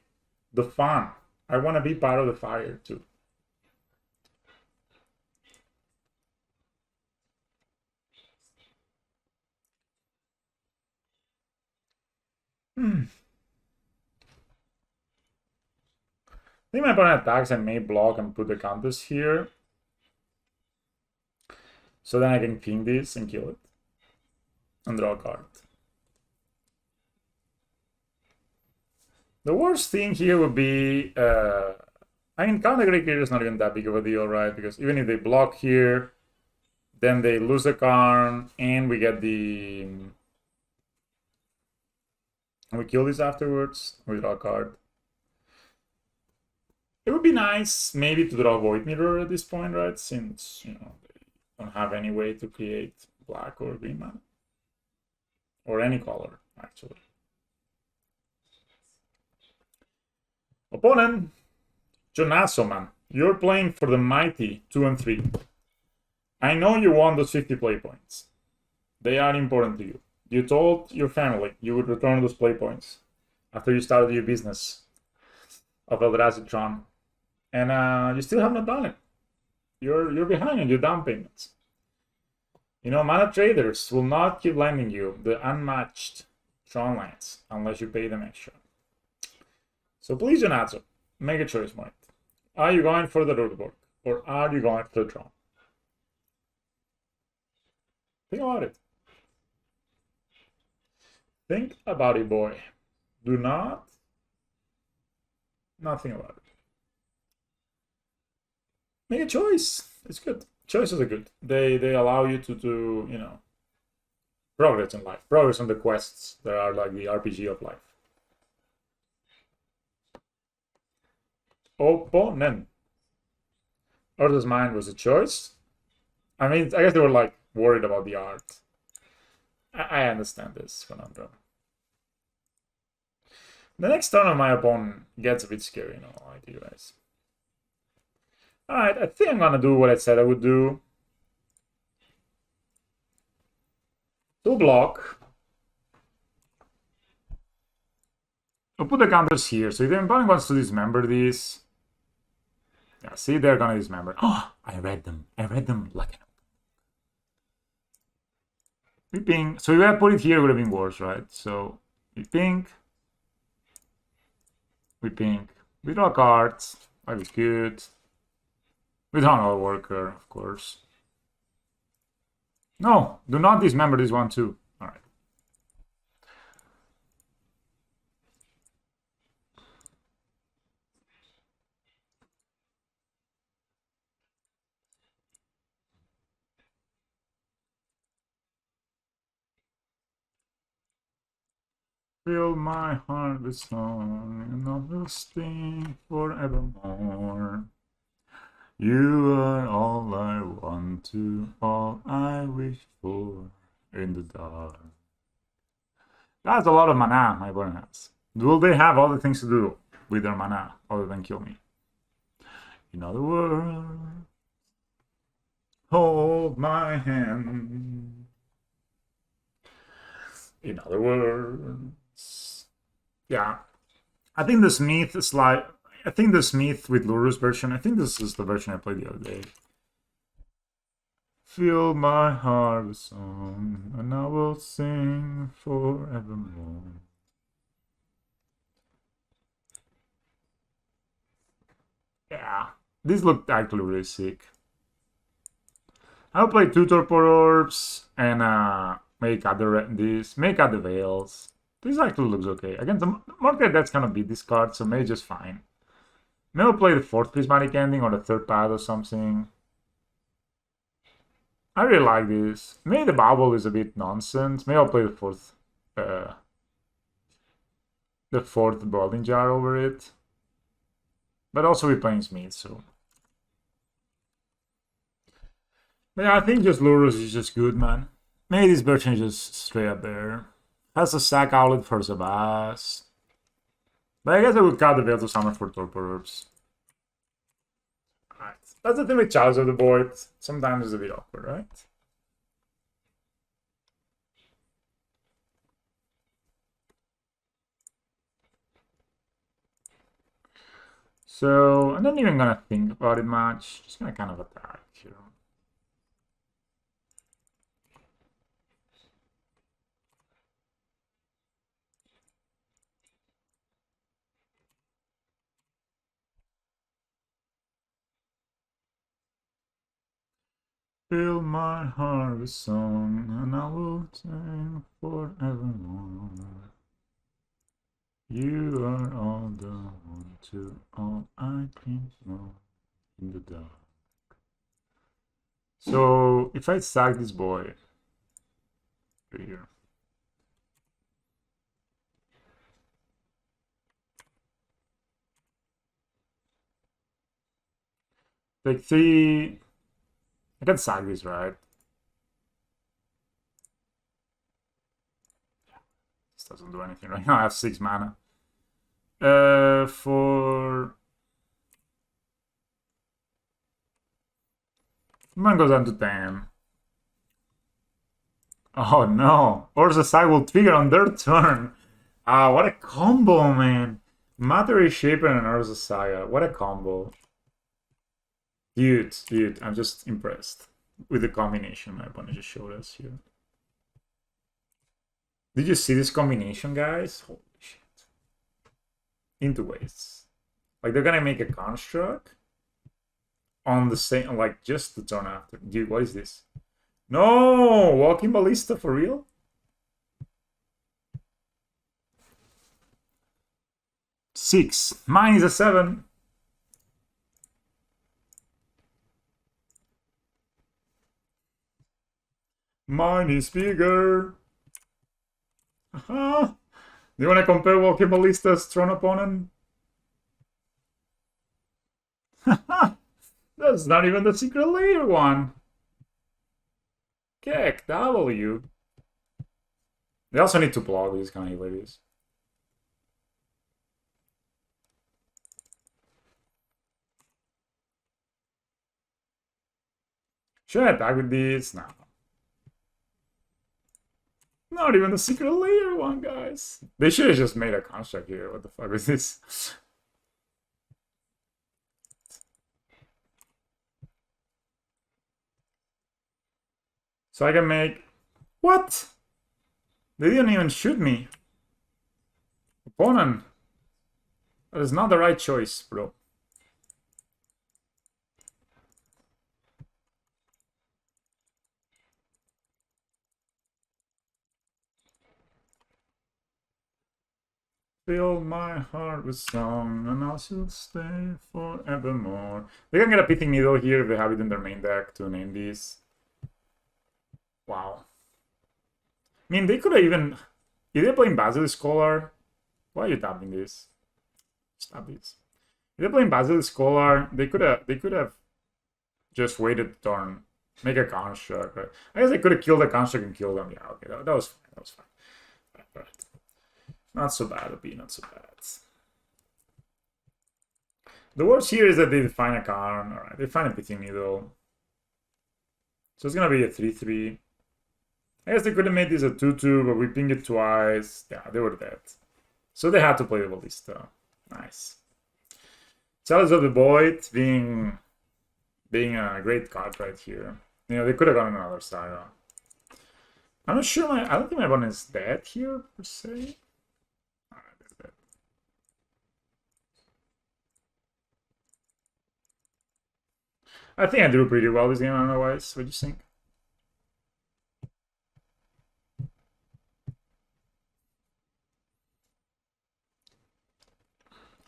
the fun. I want to be part of the fire too. I think my opponent attacks, I may block and put the counters here. So then I can ping this and kill it. And draw a card. The worst thing here would be... I mean, counter Great Creature is not even that big of a deal, right? Because even if they block here, then they lose the card, and we get the... And we kill this afterwards. We draw a card. It would be nice maybe to draw Void Mirror at this point, right? Since, you know, they don't have any way to create black or green mana. Or any color, actually. Opponent, Jonasso, man. You're playing for the mighty 2 and 3. I know you want those 50 play points. They are important to you. You told your family you would return those play points after you started your business of Eldrazi Tron. And you still have not done it. You're behind on your down payments. You know, mana traders will not keep lending you the unmatched Tron lands unless you pay them extra. So please, Jonathan, make a choice, mate. Are you going for the Rootborg or are you going for the Tron? Think about it. Think about it, boy. Do not think about it. Make a choice. It's good. Choices are good. They allow you to do, you know, progress in life. Progress on the quests that are like the RPG of life. Opponent. Earth's Mind was a choice. I mean, I guess they were like worried about the art. I understand this conundrum. The next turn of my opponent gets a bit scary, you know, I lie to you guys. Alright, I think I'm gonna do what I said I would do. 2 block. I'll put the counters here, so if the opponent wants to dismember these... Yeah, see, they're gonna dismember. Oh, I read them. I read them like... We ping. So if I put it here, it would have been worse, right? So we ping. We ping. We draw cards. That is good. We draw another worker, of course. No, do not dismember this one too. Alright. Fill my heart with song, and I will sing forevermore. You are all I want to, all I wish for in the dark. That's a lot of mana my opponent has. Will they have other things to do with their mana other than kill me? In other words, hold my hand. In other words, yeah. I think the Smith is like... I think the Smith with lurrus version, I think this is the version I played the other day. Fill my heart with song, and I will sing forevermore. Yeah, this looked actually really sick. I'll play 2 Torpor Orbs and make other this, make other Veils. This actually looks okay. Again, the Monogreen that's gonna beat this card, so maybe just fine. Maybe I'll play the fourth prismatic ending or the third pad or something. I really like this. Maybe the bubble is a bit nonsense. Maybe I'll play the fourth boiling jar over it. But also we're playing Smith, so. But yeah, I think just lurrus is just good, man. Maybe this version is just straight up there. Has a sack outlet for Zabas. But I guess I would cut the Veil to Summon for Torpor Herbs. Alright. That's the thing with Chalice of the Void. Sometimes it's a bit awkward, right? So I'm not even gonna think about it much. Just gonna kind of attack here. Fill my heart with song, and I will sing forevermore. You are all the one to all I dream of in the dark. So if I sack this boy here, take 3. I can sack this, right? This doesn't do anything right now. I have 6 mana. For mine goes down to 10. Oh no! Urza Sai will trigger on their turn. Ah, what a combo, man! Matter Shaper and Urza Saga. What a combo. Dude, I'm just impressed with the combination my opponent just showed us here. Did you see this combination, guys? Holy shit. Into wastes. Like, they're gonna make a construct on the same, like, just the turn after. Dude, what is this? No! Walking Ballista, for real? Six. Mine is a 7. Mine is bigger. Do you want to compare Walking Ballista's Throne opponent? That's not even the secret layer one. Keck, W. They also need to block these kind of ladies. Should I attack with these? No. Not even the secret layer one, guys. They should have just made a construct here. What the fuck is this? So I can make... What? They didn't even shoot me. Opponent. That is not the right choice, bro. Fill my heart with song, and I shall stay forevermore. They can get a Pithing Needle here if they have it in their main deck to name these. Wow. I mean, they could have even... If they're playing Basilisk Scholar... Why are you tapping this? Stop this. If they're playing Basilisk Scholar, they could have just waited the turn. Make a construct. Right? I guess they could have killed the construct and killed them. Yeah, okay, that was fine. That was fine. Right. Not so bad, OP, not so bad. The worst here is that they define a Karn. Alright, they find a Pithing Needle. So it's gonna be a 3-3. I guess they could have made this a 2-2, but we pinged it twice. Yeah, they were dead. So they had to play the Ballista. Nice. Chalice of the Void being a great card right here. You know, they could have gotten another Saga. I'm not sure I don't think my opponent is dead here, per se. I think I drew pretty well this game, otherwise. What do you think?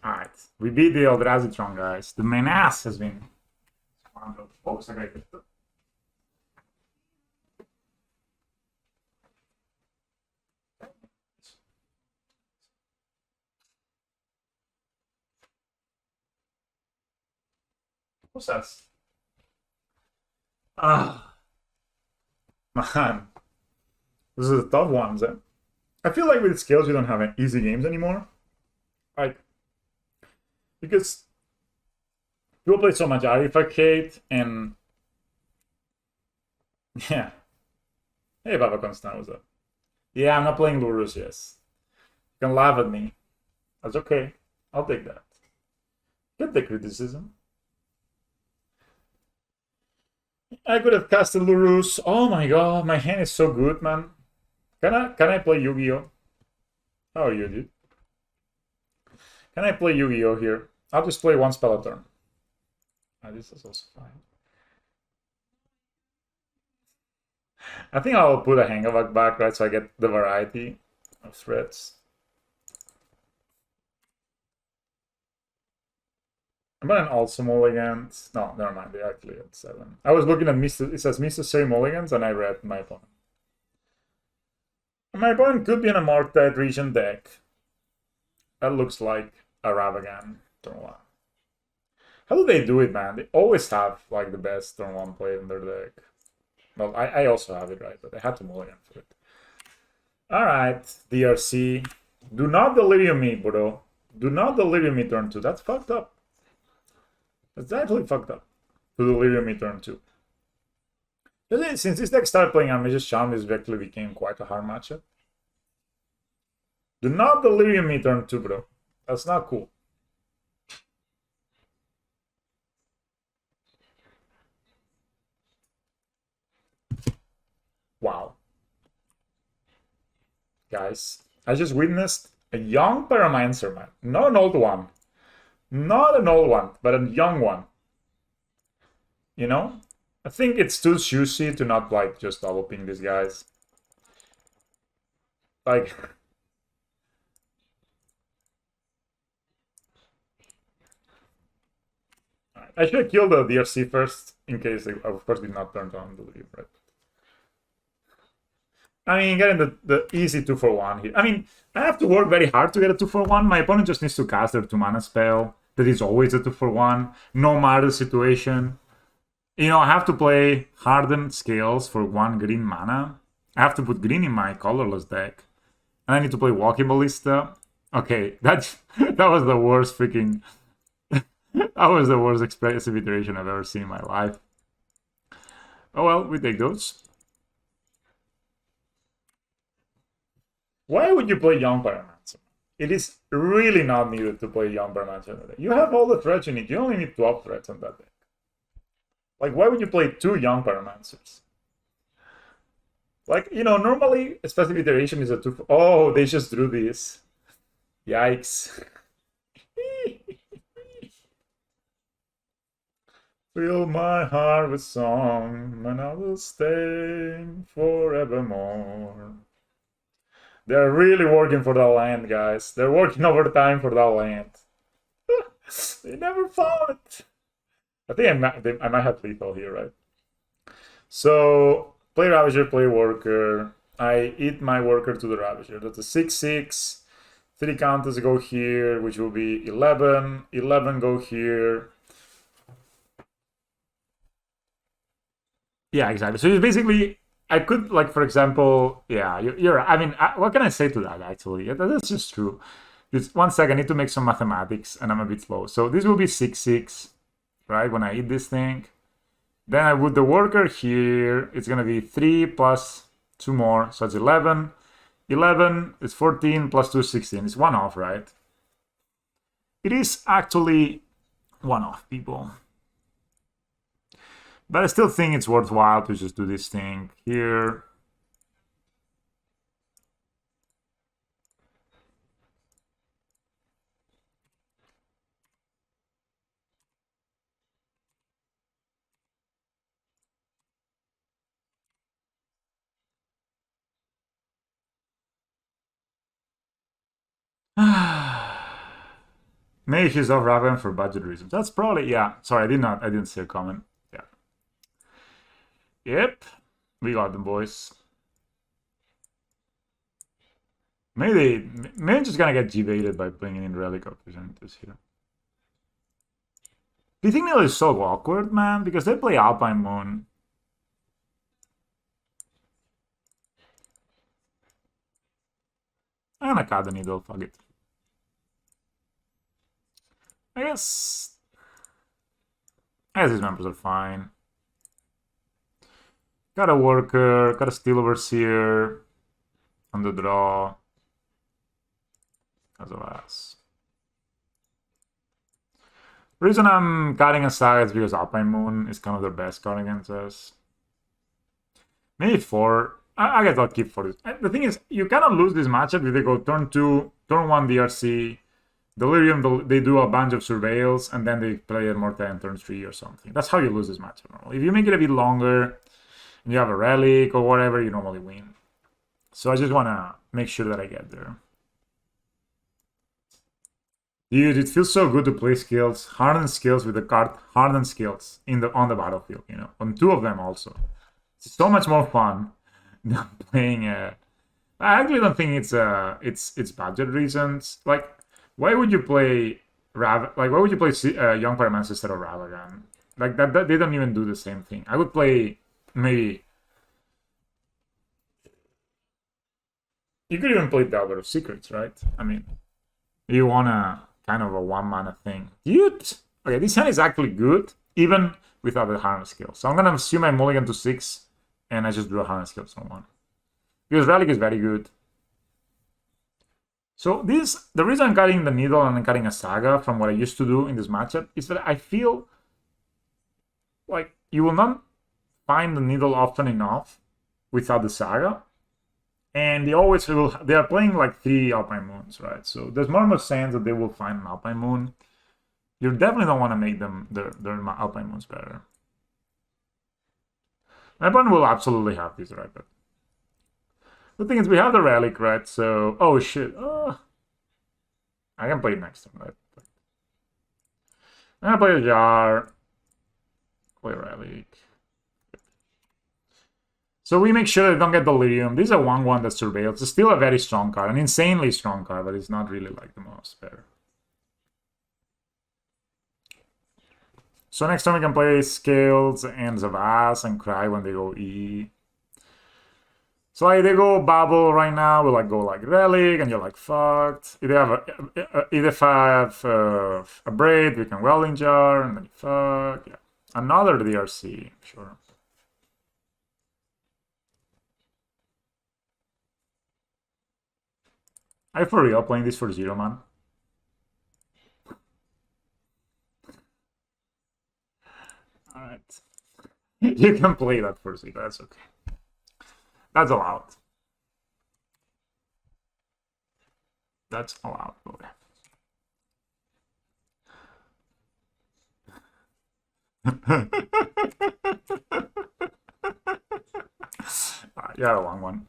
Alright, we beat the Eldrazi guys. The main ass has been... Oh, sagray. What's that? Ah, man. This is a tough one. I feel like with skills, you don't have easy games anymore. Like, because people play so much artifact hate, and yeah. Hey, Baba Constant, what's up? Yeah, I'm not playing lurrus, yes. You can laugh at me. That's okay. I'll take that. Get the criticism. I could have casted lurrus. Oh my god, my hand is so good, man. Can I play Yu-Gi-Oh? How are you, dude? Can I play Yu-Gi-Oh here? I'll just play one spell a turn. This is also fine. I think I'll put a Hangavak back, right, so I get the variety of threats. I'm an also mulligans. No, never mind. They actually had 7. I was looking at it says Necessary Mulligans, and I read my opponent. My opponent could be in a Marked Region deck. That looks like a Ravagan turn 1. How do they do it, man? They always have like the best turn 1 play in their deck. Well, I also have it, right? But I had to mulligan for it. Alright, DRC. Do not delirium me, bro. Do not delirium me turn 2. That's fucked up. That's actually fucked up. To delirium me turn 2. Since this deck started playing Armageddon's Charm, this actually became quite a hard matchup. Do not delirium me turn 2, bro. That's not cool. Wow. Guys, I just witnessed a young Paramancer, man. Not an old one. Not an old one, but a young one. You know? I think it's too juicy to not, like, just double ping these guys. Like... I should have killed the DRC first, in case they, of course, did not turn on the lead, right? I mean, getting the easy 2-for-1 here. I mean, I have to work very hard to get a 2-for-1. My opponent just needs to cast their 2-mana spell. That is always a 2-for-1, no matter the situation. You know, I have to play Hardened Scales for 1 green mana. I have to put green in my colorless deck. And I need to play Walking Ballista. Okay, that was the worst freaking... that was the worst expressive iteration I've ever seen in my life. Oh well, we take those. Why would you play Young Pyromancer? It is really not needed to play Young Pyromancer. You have all the threats you need. You only need 12 threats on that deck. Like, why would you play 2 Young Pyromancers? Like, you know, normally a specific iteration is a 2... Oh, they just drew this. Yikes. Fill my heart with song, and I will stay forevermore. They're really working for that land, guys. They're working overtime for that land. They never found it. I think I might have lethal here, right? So, play Ravager, play Worker. I eat my Worker to the Ravager. That's a 6-6. 3 counters go here, which will be 11. 11 go here. Yeah, exactly. So it's basically, I could, like, for example, yeah, you're I mean, what can I say to that, actually? That's just true. Just 1 second, I need to make some mathematics, and I'm a bit slow. So this will be 6-6, right, when I eat this thing. Then I put the Worker here. It's going to be 3 plus 2 more, so it's 11. 11 is 14 plus 2 is 16. It's 1 off, right? It is actually 1 off, people. But I still think it's worthwhile to just do this thing here. Maybe she's off Raven for budget reasons. That's probably, yeah. Sorry, I didn't see a comment. Yeah. Yep. We got them, boys. Maybe I'm just gonna get G-baited by bringing in Relic Opportunities here. Do you think Neil is so awkward, man? Because they play Alpine Moon. I'm gonna cut the needle, fuck it. I guess these members are fine. Got a worker, got a steel overseer on the draw. As a ass. The reason I'm cutting a saga is because Alpine Moon is kind of their best card against us. Maybe 4. I guess I'll keep 4. The thing is, you kind of lose this matchup if they go turn 2, turn 1 DRC, Delirium, they do a bunch of surveils, and then they play a Morta in turn 3 or something. That's how you lose this matchup normally. If you make it a bit longer, and you have a relic or whatever, you normally win. So I just want to make sure that I get there. Dude, it feels so good to play skills, hardened skills with the card hardened skills on the battlefield, you know, on 2 of them also. It's so much more fun than playing I actually don't think it's budget reasons. Like, why would you play why would you play Young Pyromancer instead of Ravagan? Like that they don't even do the same thing. I would play maybe. You could even play Delver of Secrets, right? I mean, you wanna kind of a 1-mana thing. Dude! Okay, this hand is actually good, even without the harness skill. So I'm gonna assume I mulligan to 6, and I just do a harness skill on 1. Because Relic is very good. So the reason I'm cutting the needle and I'm cutting a saga from what I used to do in this matchup is that I feel like you will not find the needle often enough without the saga. And they are playing like 3 Alpine Moons, right? So there's more and more sense that they will find an Alpine Moon. You definitely don't want to make them their Alpine Moons better. My opponent will absolutely have this, right? But the thing is, we have the Relic, right? So, oh shit. I can play it next time, right? I'm gonna play a Jar. Play Relic. So we make sure they don't get Delirium. This is a 1-1 that surveils. It's still a very strong card, an insanely strong card, but it's not really like the most better. So next time we can play Scales and Zavas and Cry when they go E. So like they go Bubble right now, we like go like Relic, and you're like fucked. If they have a Braid, we can Welding Jar, and then fuck. Yeah, another DRC, sure. I for real playing this for 0, man. Alright. You can play that for 0, that's okay. That's allowed. That's allowed, boy. You had a long one.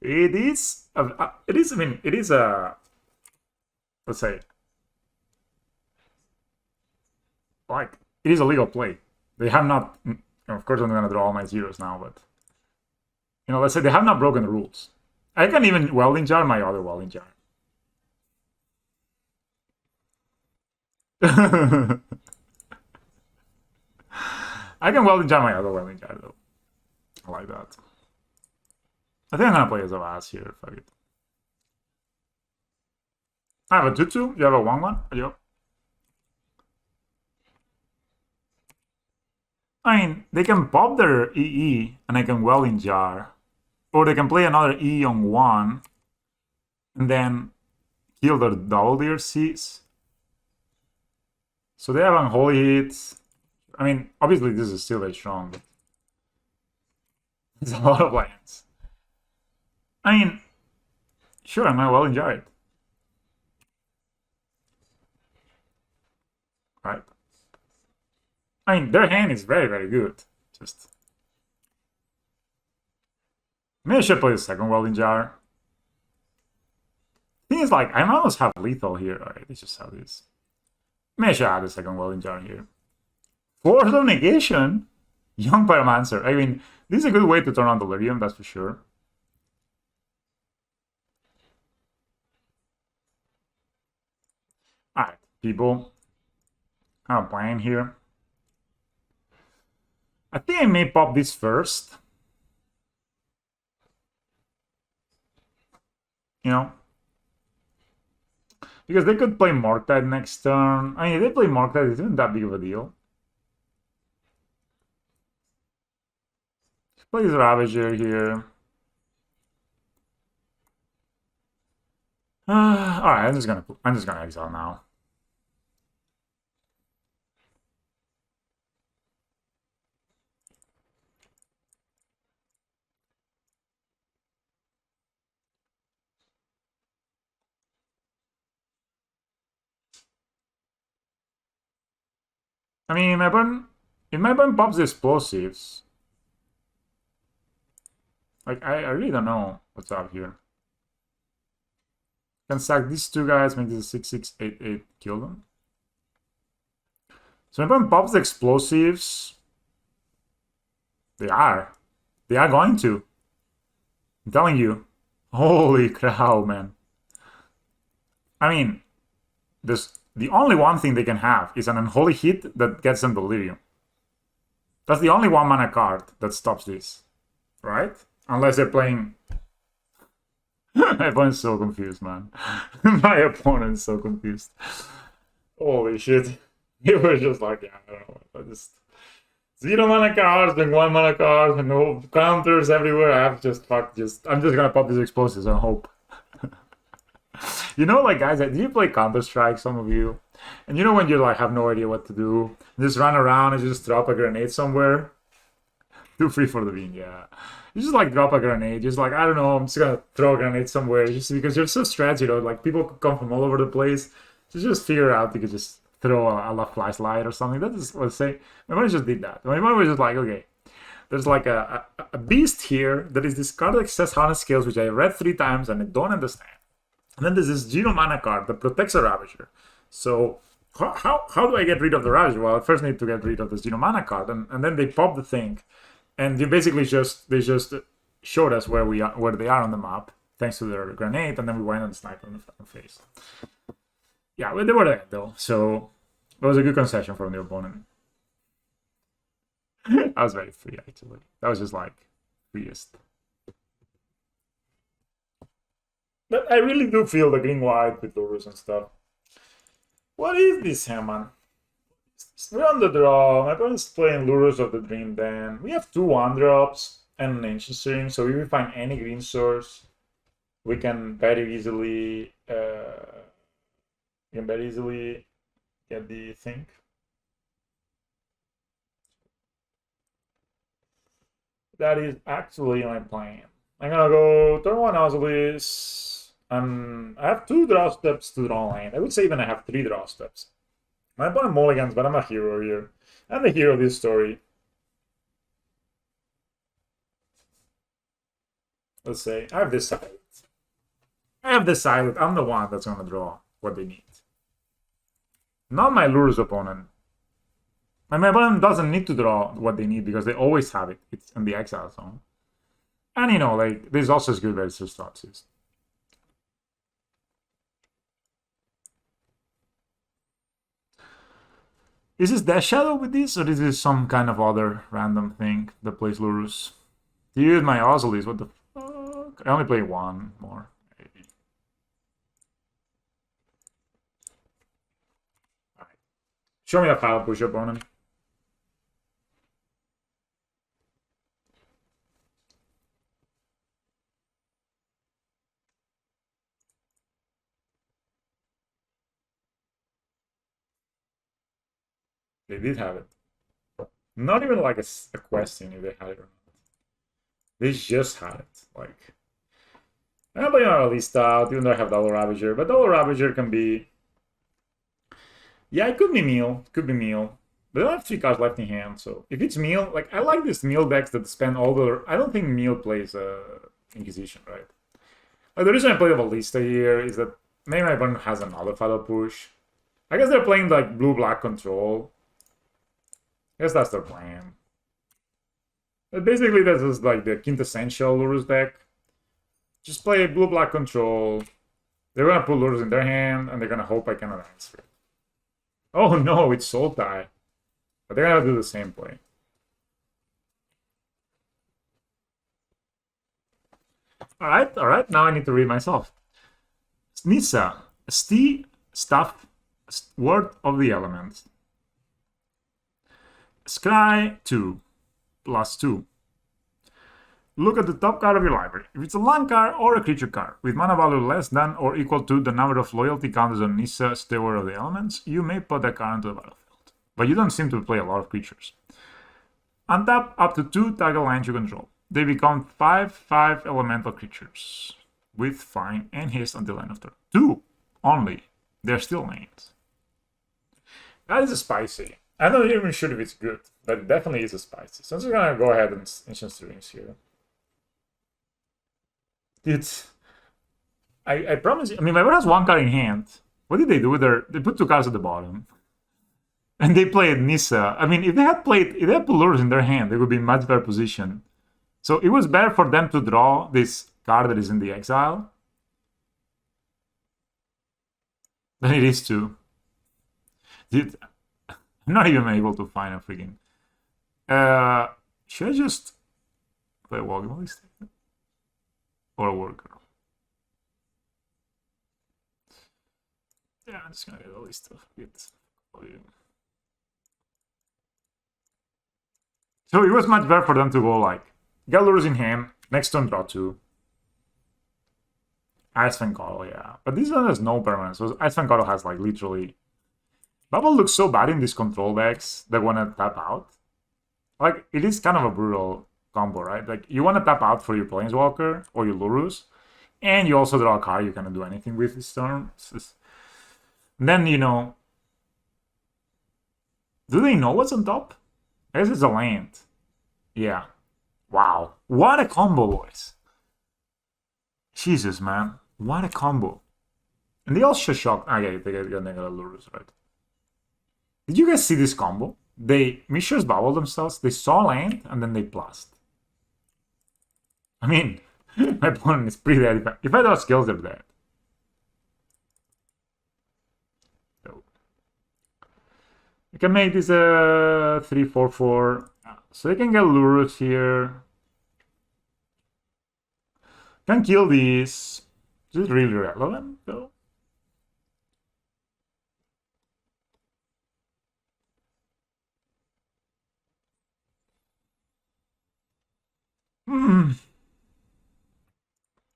It is. It is. I mean, it is a. Let's say, like, it is a legal play. They have not. Of course, I'm gonna draw all my 0s now, but you know, let's say they have not broken the rules. I can even Welding Jar my other Welding Jar. I can Welding Jar my other Welding Jar though. I like that. I think I'm gonna play as a last here. Fuck it. I have a 2-2. You have a 1-1? Yep. I mean, they can pop their EE and I can Welding Jar. Or they can play another E on 1 and then kill their double DRCs. So they have unholy hits. I mean, obviously this is still very strong, but it's a lot of lands. I mean, sure, I might well enjoy it. Right? I mean, their hand is very, very good. Just Maybe I should play the second welding jar. Thing is, like, I almost have lethal here. Alright, let's just have this. Maybe I should add the second welding jar here. Force of negation? Young Pyromancer. I mean, this is a good way to turn on Delirium, that's for sure. Alright, people. I'm playing here. I think I may pop this first. You know? Because they could play Morktide next turn. I mean, if they play Morktide, it isn't that big of a deal. Plays Ravager here. Alright, I'm just gonna exile now. I mean, if my opponent pops the explosives, like, I really don't know what's up here. Can sack these two guys, make this a 6-6-8-8, kill them. So my opponent pops the explosives. They are going to. I'm telling you. Holy cow, man. I mean, the only one thing they can have is an unholy hit that gets them Delirium. That's the only 1-mana card that stops this, right? Unless they're playing... My opponent's so confused, man. My opponent's so confused. Holy shit. He was just like, yeah, I don't know. I just... 0-mana cards and 1-mana cards and no counters everywhere. I'm just gonna pop these explosives and hope. You know, like, guys, do you play Counter-Strike, some of you? And you know when you, like, have no idea what to do? You just run around and just drop a grenade somewhere? Too free for the win, yeah. You just, like, drop a grenade. Just, like, I don't know, I'm just gonna throw a grenade somewhere. Just because you're so stretched, you know, like, people could come from all over the place. So just figure out you could just throw a fly slide or something. That is what I say. My mom just did that. My mom was just like, okay, there's like a beast here that is this card that says Hardened skills, which I read 3 times and I don't understand. And then there's this 0-mana card that protects a Ravager. So how do I get rid of the Ravager? Well, I first need to get rid of the 0-mana card, and then they pop the thing, and they basically just showed us where they are on the map thanks to their grenade, and then we went and sniped on the face. Yeah, well, they were there though, so it was a good concession from the opponent. That was very free, actually. That was just like freest. But I really do feel the green-white with lurrus and stuff. What is this, Hammond? We're on the draw. My opponent's playing Lurrus of the Dream Den. We have 2 1-drops and an Ancient String, so if we find any green source, we can very easily get the thing. That is actually my plan. I'm gonna go turn 1 Ozolis. I have 2 draw steps to draw land. I would say even I have 3 draw steps. My opponent mulligans, but I'm a hero here. I'm the hero of this story. Let's say I have decided. I'm the one that's gonna draw what they need. Not my Lurrus opponent. And my opponent doesn't need to draw what they need because they always have it. It's in the exile zone. And you know, like, this also is good versus Thoughtseize. Is this Death Shadow with this, or is this some kind of other random thing that plays Lurrus? Dude, my Ozolis, what the fuck? I only play 1 more. Alright. Show me a file push opponent. They did have it. Not even like a question if they had it or not. They just had it. Like, I'm playing on a list out, even though I have Double Ravager. But Double Ravager can be... Yeah, it could be Meal. It could be Meal. But I don't have 3 cards left in hand, so... If it's Meal, like, I like this Meal decks that spend all the... I don't think Meal plays Inquisition, right? The reason I play a Ballista here is that maybe my opponent has another Fatal Push. I guess they're playing like blue-black control. I guess that's their plan. But basically, this is like the quintessential lurrus deck. Just play blue-black control. They're gonna put lurrus in their hand, and they're gonna hope I cannot answer it. Oh no, it's Soul Tie. But they're gonna do the same play. Alright, now I need to read myself. Nissa, stuff, word of the elements. Scry 2, +2. Look at the top card of your library. If it's a land card or a creature card with mana value less than or equal to the number of loyalty counters on Nissa, Steward of the Elements, you may put that card into the battlefield. But you don't seem to play a lot of creatures. Untap up to 2 target lands you control. They become 5/5 elemental creatures with fine and haste until end of turn. 2 only. They're still lands. That is spicy. I'm not even sure if it's good, but it definitely is a spicy. So I'm just gonna go ahead and Ancient Strings here. It's I promise you. I mean, my has one card in hand. What did they do with their? They put 2 cards at the bottom, and they played Nissa. I mean, if they had put lures in their hand, they would be in much better position. So it was better for them to draw this card that is in the exile than it is to. Dude, I'm not even able to find a freaking. Should I just play a Walking Ballista or a Worker? Yeah, I'm just gonna get a list of it. So it was much better for them to go like get lures in hand, next turn draw 2. Ice Call, yeah. But this one has no permanence. So Ice Call has like literally. Bubble looks so bad in these control decks that wanna tap out. Like it is kind of a brutal combo, right? Like you wanna tap out for your Planeswalker or your Lurrus, and you also draw a card you cannot do anything with this turn. Then you know. Do they know what's on top? I guess it's a land. Yeah. Wow. What a combo, boys. Jesus, man. What a combo. And they also shocked. Okay, they got Lurrus, right? Did you guys see this combo? They Mishra's bubble themselves, they saw land, and then they blast. I mean, my opponent is pretty dead. If I draw skills, they're dead. So, you can make this a 3/4/4. So they can get Lurrus here. Can kill these. Is this really relevant, though? Hmm.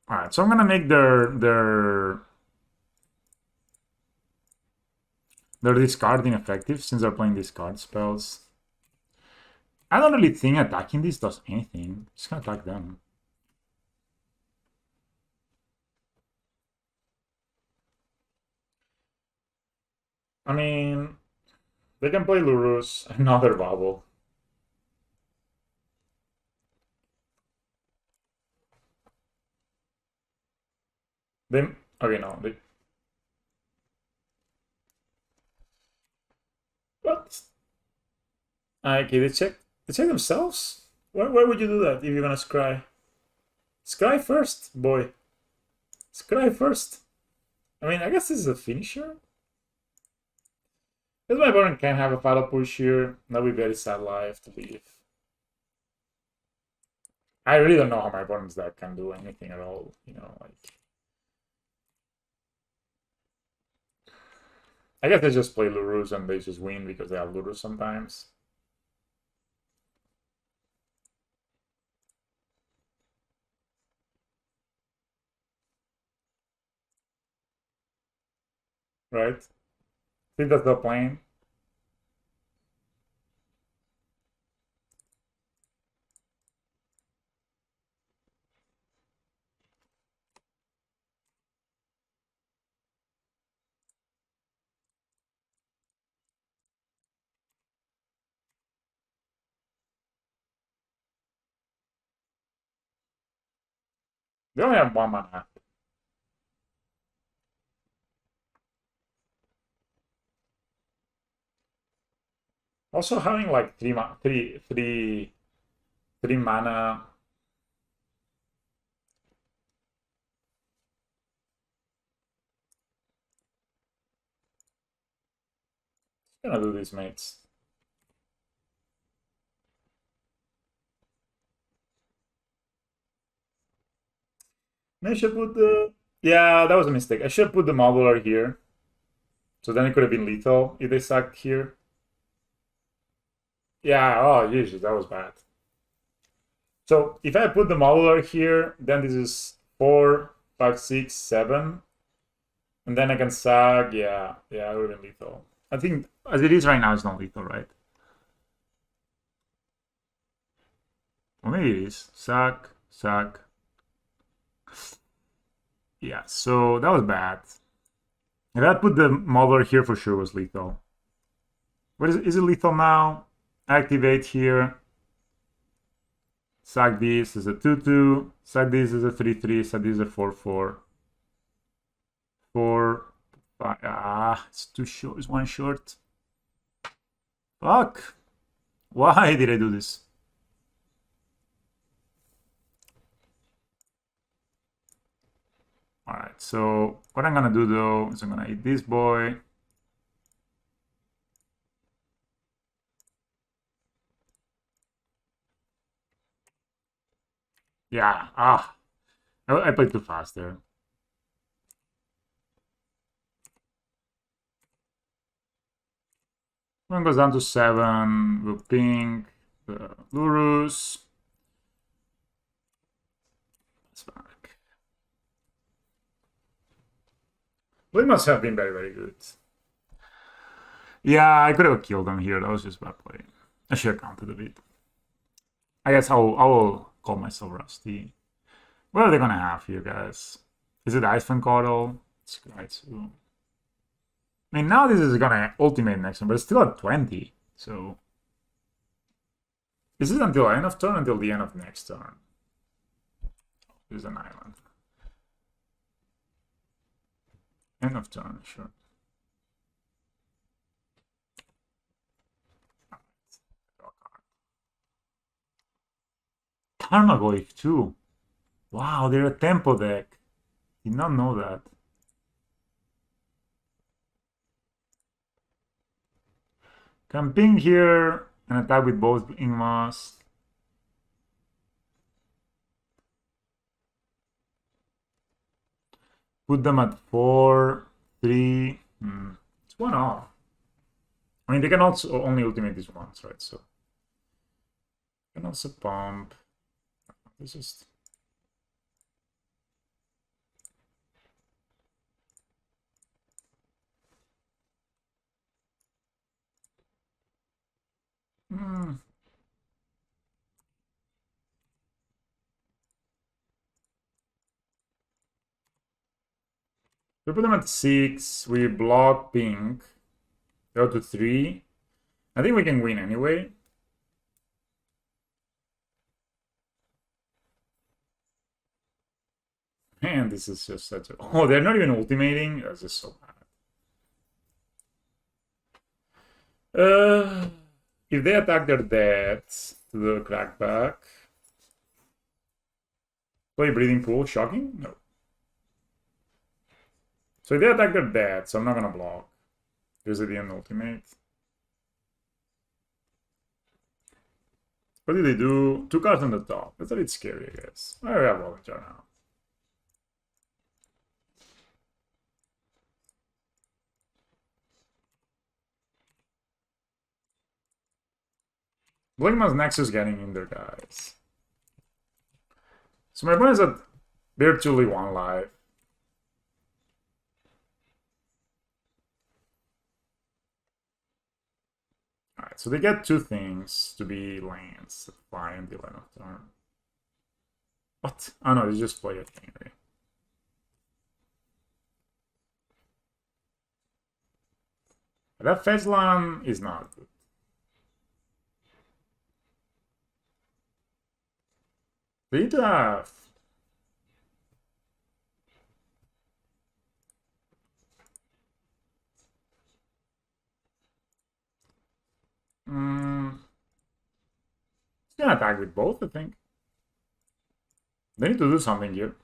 Alright, so I'm gonna make their discard ineffective since they're playing discard spells. I don't really think attacking this does anything. Just gonna attack them. I mean, they can play Lurrus, another bubble. They okay, no, they. What? Okay, they check themselves. Why would you do that if you're gonna scry? Scry first, boy. Scry first. I mean, I guess this is a finisher. Because my opponent can have a Fatal Push here. That would be very sad life to leave. I really don't know how my opponent's deck can do anything at all. You know, like. I guess they just play Lurrus and they just win because they have Lurrus sometimes. Right? I think that's the plan. They only have 1 mana. Also having like three mana. Gonna do this, mates. I should put the. Yeah, that was a mistake. I should put the modular here. So then it could have been lethal if they sacked here. Yeah, oh, Jesus, that was bad. So if I put the modular here, then this is 4, 5, 6, 7. And then I can sack. Yeah, it would have been lethal. I think as it is right now, it's not lethal, right? Or maybe it is. Sack, sack. Yeah, so that was bad. If I put the modeler here, for sure was lethal. What is it lethal now? Activate here. Sack this is a 2/2. Sack this is a 3/3. Sack this is a 4/4. 4, 5. Ah, it's too short. It's one short. Fuck. Why did I do this? Alright, so what I'm gonna do though is I'm gonna eat this boy. Yeah, I played too fast there. One goes down to 7. We'll ping the lurrus. It's back. Well, it must have been very, very good. Yeah, I could have killed him here. That was just bad play. I should have counted a bit. I guess I will call myself rusty. What are they gonna have here, guys? Is it Ice Caudal? It's great too. I mean, now this is gonna ultimate next one, but it's still at 20. So is it until end of turn? Until the end of next turn? This is an island. End of turn, sure. Tarmogoyf too. Wow, they're a tempo deck. Did not know that. Can ping here and attack with both Ingmas. Put them at 4, 3. It's 1 off. I mean, they can also only ultimate this once, right? So can also pump. This is. We put them at 6. We block pink. Go to 3. I think we can win anyway. Man, this is just such a. Oh, they're not even ultimating. That's just so bad. If they attack their deaths to the crackback. Play Breathing Pool. Shocking? No. So if they attack their deaths, I'm not gonna block. There's the end ultimate. What do they do? 2 cards on the top. That's a bit scary, I guess. I have Volunteer now. Blinkman's Nexus getting in there, guys. So my opponent's at virtually 1 life. Alright, so they get 2 things to be lands that fly until end of turn. What? Oh no, they just play a thing, right? That Fezlan is not good. They need to have gonna attack with both, I think. They need to do something here.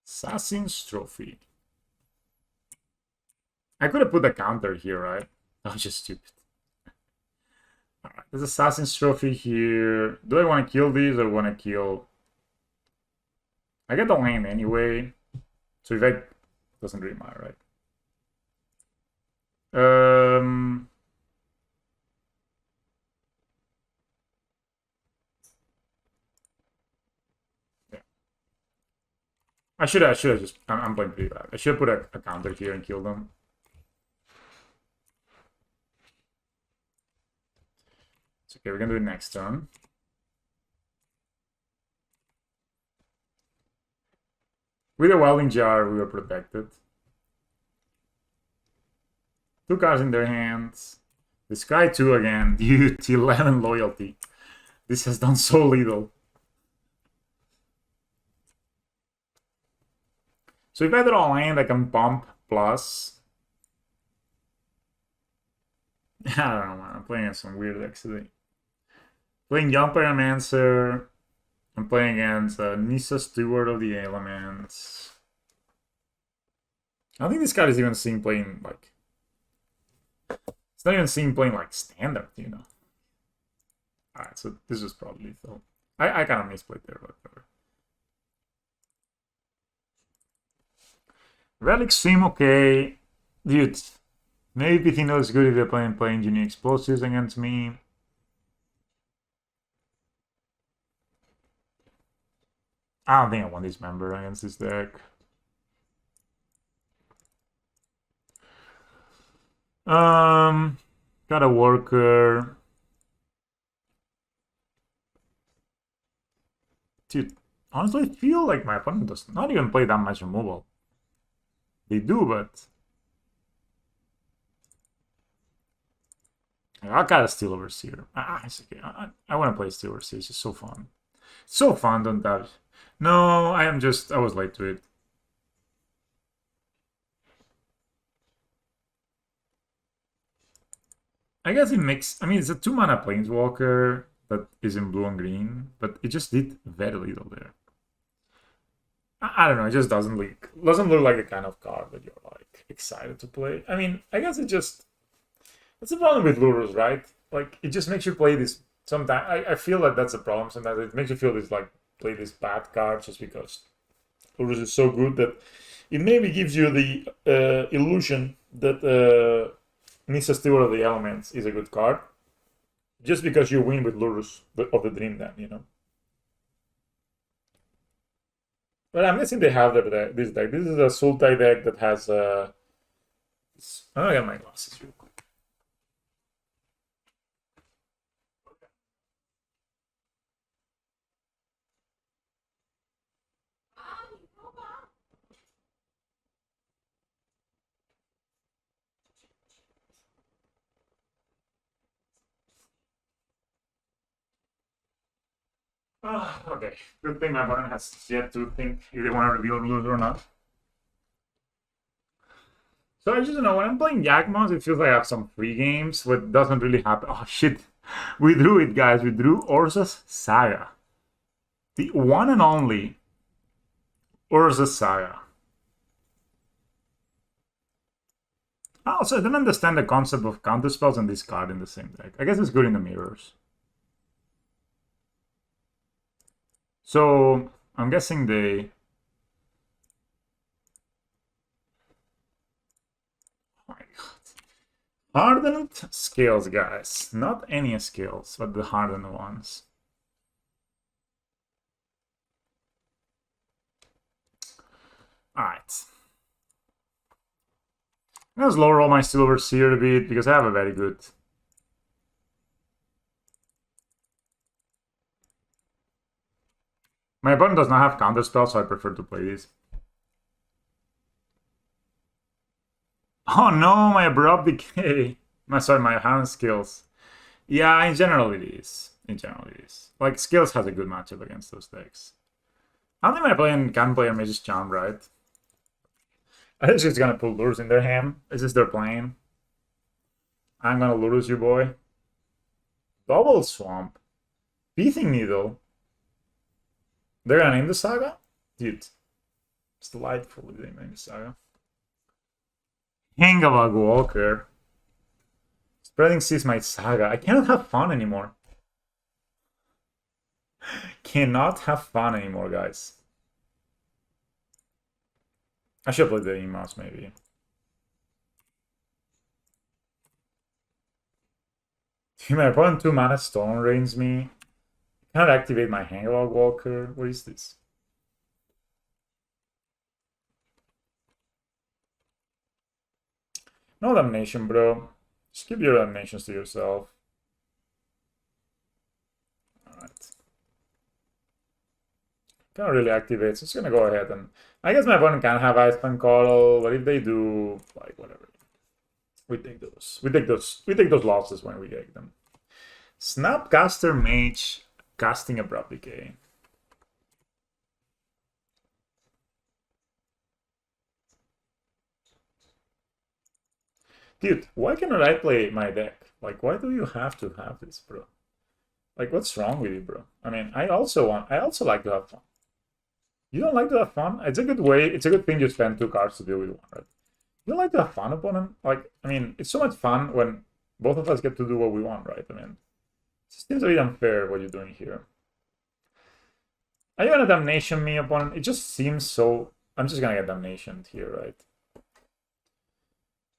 Assassin's Trophy. I could have put a counter here, right? I was just stupid. Alright, there's Assassin's Trophy here. Do I want to kill these or want to kill... I get the lane anyway. So if I... Doesn't really matter, right? Yeah. I should have just... I'm playing pretty bad. I should have put a counter here and kill them. It's okay, we're gonna do it next turn. With a welding jar, we were protected. 2 cards in their hands. This guy 2 again. Dude, 11 loyalty. This has done so little. So if I draw a land, I can pump plus. I don't know, man. I'm playing against some weird decks today. Playing Young Pyromancer. I'm playing against Nissa, Steward of the Elements. I don't think this card is even seen playing, like... It's not even seen playing, like, standard, you know? Alright, so this is probably lethal. I kind of misplayed there, but whatever. Relic Stream, okay. Dude, maybe Pithino is good if they're playing Junior Explosives against me. I don't think I want this member against this deck. Got a worker. Dude, honestly, I feel like my opponent does not even play that much removal. They do, but... I gotta Steel Overseer. It's okay. I want to play Steel Overseer. It's just so fun. So fun, don't that? No, I was late to it. I guess it makes... I mean, it's a 2-mana Planeswalker that is in blue and green, but it just did very little there. I don't know, it just doesn't look like the kind of card that you're, like, excited to play. I mean, I guess it just... That's the problem with lurrus, right? Like, it just makes you play this... Sometimes I feel that that's a problem. Sometimes it makes you feel this, like, play this bad card just because lurrus is so good that it maybe gives you the illusion that Nissa, Steward of the Elements is a good card. Just because you win with lurrus of the Dream then, you know? But I'm guessing they have this deck. This is a Sultai deck that has... I'm gonna get my glasses real quick. Okay, good thing my opponent has yet to think if they want to reveal lose or not. So I just don't know, when I'm playing Yakmos, it feels like I have some free games, but doesn't really happen. Oh shit, we drew it, guys. We drew Urza's Saga. The one and only Urza's Saga. Also, I don't understand the concept of counterspells and this card in the same deck. I guess it's good in the mirrors. So, I'm guessing they... Oh my god. Hardened scales, guys. Not any scales, but the hardened ones. Alright. I'm gonna slow roll my Steel Overseer a bit, because I have a very good... My opponent does not have counterspell, so I prefer to play this. Oh no, my abrupt decay. Sorry, my hand skills. Yeah, in general it is. In general it is. Like, skills has a good matchup against those decks. I don't think my playing can play a Mage's Charm, right? I think she's gonna put lures in their hand. Is this their plan? I'm gonna lurrus you, boy. Double Swamp. Beating Needle. They're gonna name the saga? Dude. It's delightful if they name the saga. Hangavag Walker. Spreading Seas my saga. I cannot have fun anymore. Cannot have fun anymore, guys. I should play the emos, maybe. My opponent 2 mana Stone Rains me. Cannot activate my Hangavag Walker. What is this? No damnation, bro. Just keep your damnations to yourself. Alright. Can't really activate, so it's gonna go ahead and... I guess my opponent can have Iceman Coddle, but if they do, like, whatever. We take those. We take those losses when we get them. Snapcaster Mage casting Abrupt Decay. Dude, why cannot I play my deck? Like, why do you have to have this, bro? Like, what's wrong with you, bro? I mean, I also like to have fun. You don't like to have fun? It's a good way, it's a good thing you spend 2 cards to deal with one, right? You don't like to have fun, opponent? Like, I mean, it's so much fun when both of us get to do what we want, right? I mean, it seems a bit unfair what you're doing here. Are you gonna damnation me, opponent? It just seems so... I'm just gonna get damnationed here, right?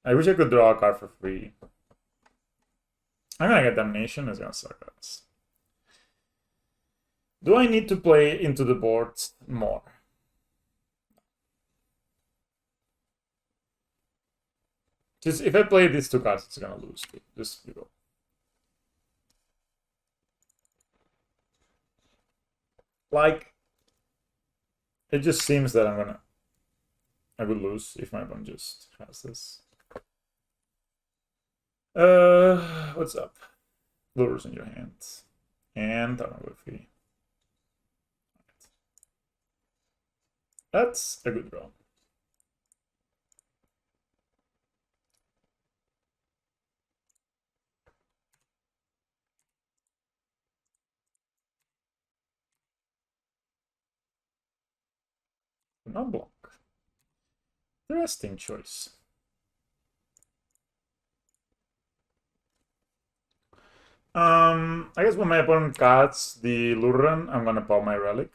I wish I could draw a card for free. I'm gonna get damnation, it's gonna suck us. Do I need to play into the board more? Just if I play these 2 cards, it's gonna lose. Just you go. Like, it just seems that I would lose if my opponent just has this. What's up? Lures in your hands. And Tarmogoyfi. That's a good draw. Not block. Interesting choice. I guess when my opponent cuts the Lurrun, I'm gonna pop my relic.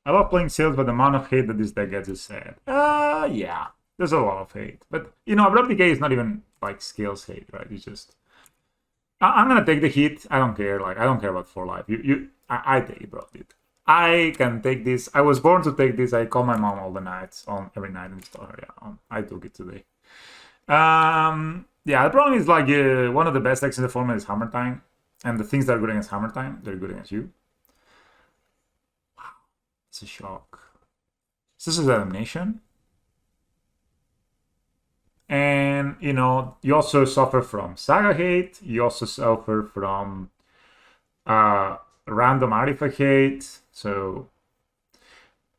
I love playing Seals, but the amount of hate that this deck gets is sad. Yeah. There's a lot of hate. But, you know, Abrupt Decay is not even, like, skills hate, right? It's just... I'm gonna take the hit. I don't care. Like, I don't care about 4 life. I take it, bro, dude. I can take this. I was born to take this. I call my mom all the nights, on every night, and tell her, yeah, I took it today. Yeah, the problem is, like, one of the best decks in the format is Hammer Time. And the things that are good against Hammer Time, they're good against you. Wow. It's a shock. This is elimination. And, you know, you also suffer from Saga hate. You also suffer from random artifact hate. So,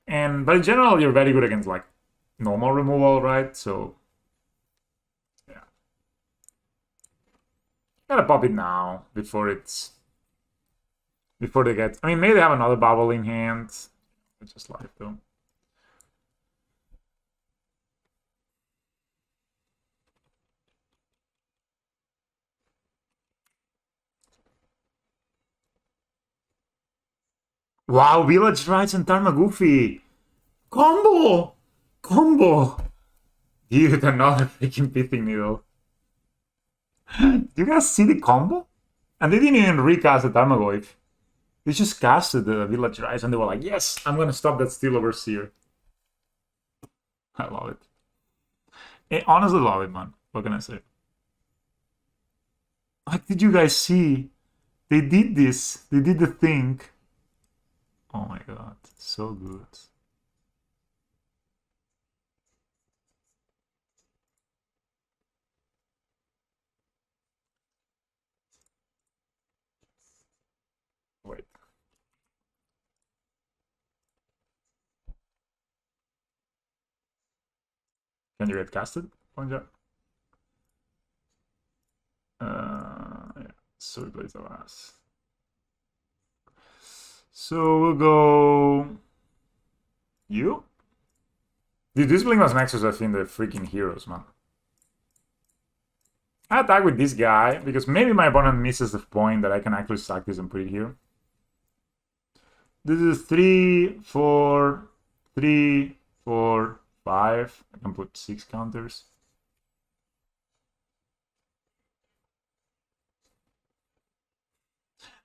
but in general, you're very good against, like, normal removal, right? So, yeah. Gotta pop it now before they get... I mean, maybe they have another bubble in hand. It's just life, though. Wow, Village Rights and Tarmogoyfi! Combo! Combo! Dude, another freaking Pithing Needle. Do you guys see the combo? And they didn't even recast the Tarmogoyf. They just casted the Village Rights and they were like, yes, I'm gonna stop that Steel Overseer. I love it. I honestly love it, man. What can I say? Like, did you guys see? They did this. They did the thing. Oh my god, so good. Can you get casted? Yeah, so he plays the last. So we'll go you. Dude, these Blinkmas Nexus have been the freaking heroes, man. I attack with this guy because maybe my opponent misses the point that I can actually sack this and put it here. This is 3, 4, 3, 4, 5. I can put 6 counters.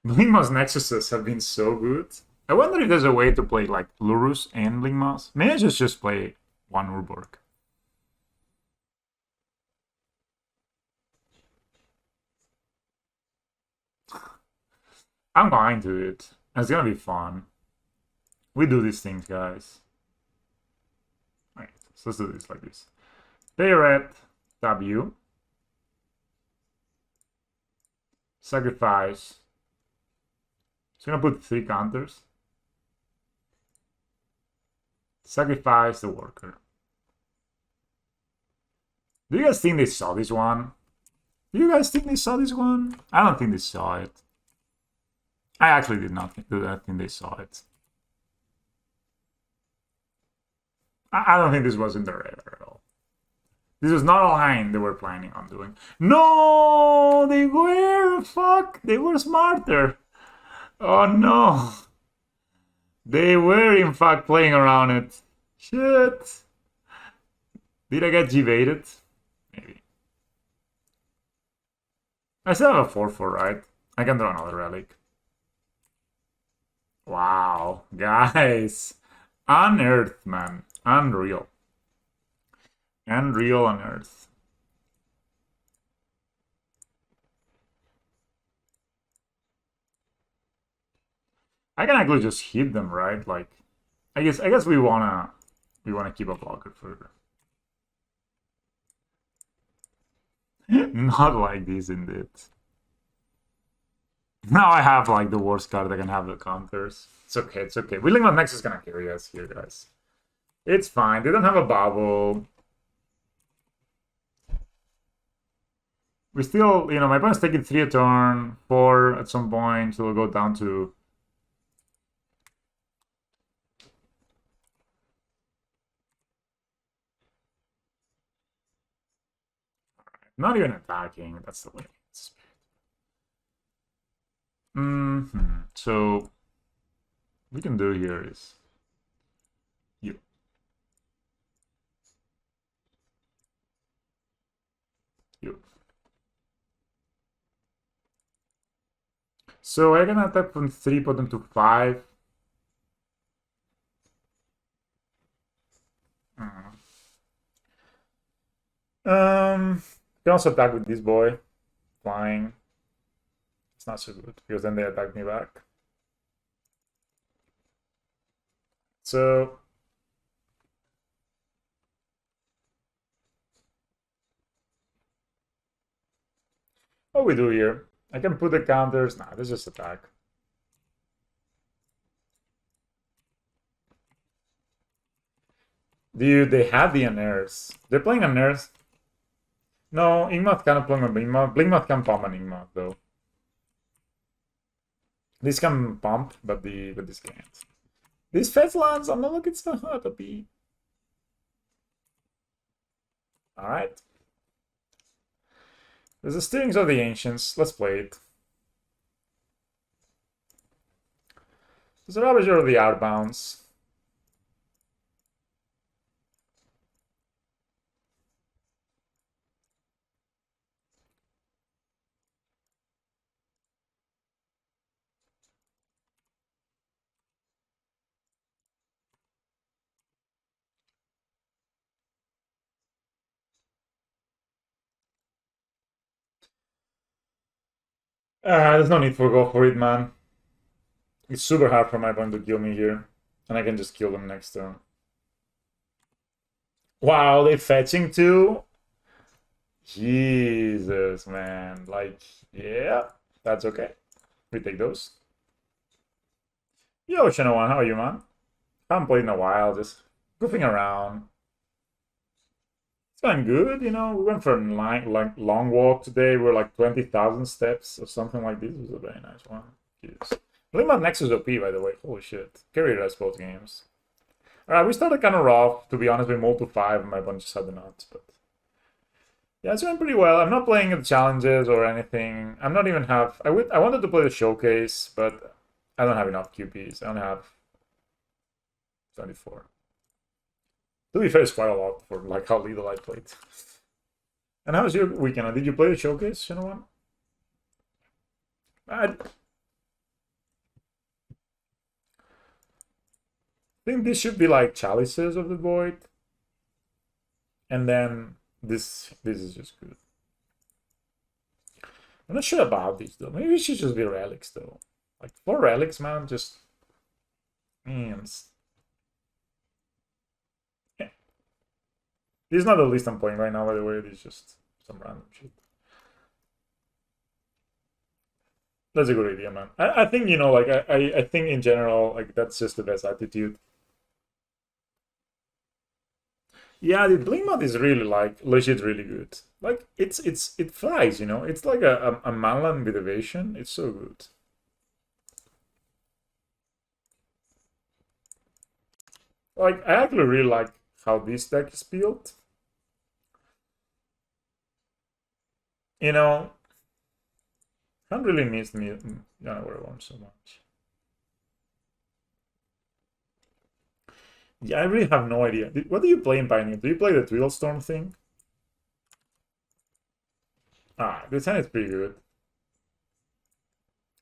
Blinkmas Nexuses have been so good. I wonder if there's a way to play like Lurrus and Blinkmas. Maybe I just play one Urborg. I'm going to it. It's gonna be fun. We do these things, guys. Alright, so let's do this like this. Pay red, tab you. Sacrifice. So I'm gonna put 3 counters. Sacrifice the worker. Do you guys think they saw this one? Do you guys think they saw this one? I don't think they saw it. I actually did not think they saw it. I don't think this was in the radar at all. This was not a line they were planning on doing. No, they were, fuck, they were smarter. Oh no. They were in fact playing around it. Shit. Did I get G-baited? Maybe. I still have a 4-4, right? I can draw another relic. Wow, guys. Unearthed, man. Unreal. Unreal unearthed. I can actually just hit them, right? Like, I guess we wanna keep a blocker further. Not like this, indeed. Now I have like the worst card that can have the counters. It's okay, it's okay. Willing on Next is gonna carry us here, guys. It's fine. They don't have a bubble. We still, my opponent's taking 3 a turn, 4 at some point, so we'll go down to... Not even attacking, that's the way. So, we can do here is... You. So I can attack from 3, put them to 5. You can also attack with this boy. Flying. It's not so good, because then they attack me back. So... what we do here? I can put the counters. Nah, let's just attack. Dude, they have the Unearths. They're playing Unearths. No, Ingmat can't play on Blinkmat. Blinkmat can pump an Ingmat, though. This can pump, but this can't. These fetch lands, I'm not looking so hard to be. Alright. There's the Steerings of the Ancients. Let's play it. There's a Ravager of the Outbounds. There's no need for go for it, man. It's super hard for my opponent to kill me here. And I can just kill them next turn. Wow, they're fetching too? Jesus, man. Like, yeah, that's okay. We take those. Yo, Shinowan, how are you, man? Haven't played in a while, just goofing around. I'm good, you know. We went for a long walk today. We're like 20,000 steps or something like this. It was a very nice one. Jeez. Limit Nexus OP, by the way. Holy shit. Carried us both games. Alright, we started kind of rough, to be honest. We moved to 5 and my bunch just had the nuts, but yeah, it's going pretty well. I'm not playing the challenges or anything. I'm not even have. I wanted to play the showcase, but I don't have enough QPs. I only have 24. To be fair, it's quite a lot for like how little I played. And how was your weekend? Did you play the showcase, Shinowan? I think this should be like Chalices of the Void. And then this is just good. I'm not sure about these though. Maybe it should just be relics though. Like 4 relics, man, just means. Yeah. This is not the list I'm playing right now, by the way. This is just some random shit. That's a good idea, man. I think, you know, like I think in general, like that's just the best attitude. Yeah, the Blink mod is really like legit really good. Like it flies, you know. It's like a Manland with evasion. It's so good. Like I actually really like how this deck is built. You know, can't really miss me one so much. Yeah, I really have no idea. What do you play in Pioneer? Do you play the Twillstorm thing? Ah, this hand is pretty good.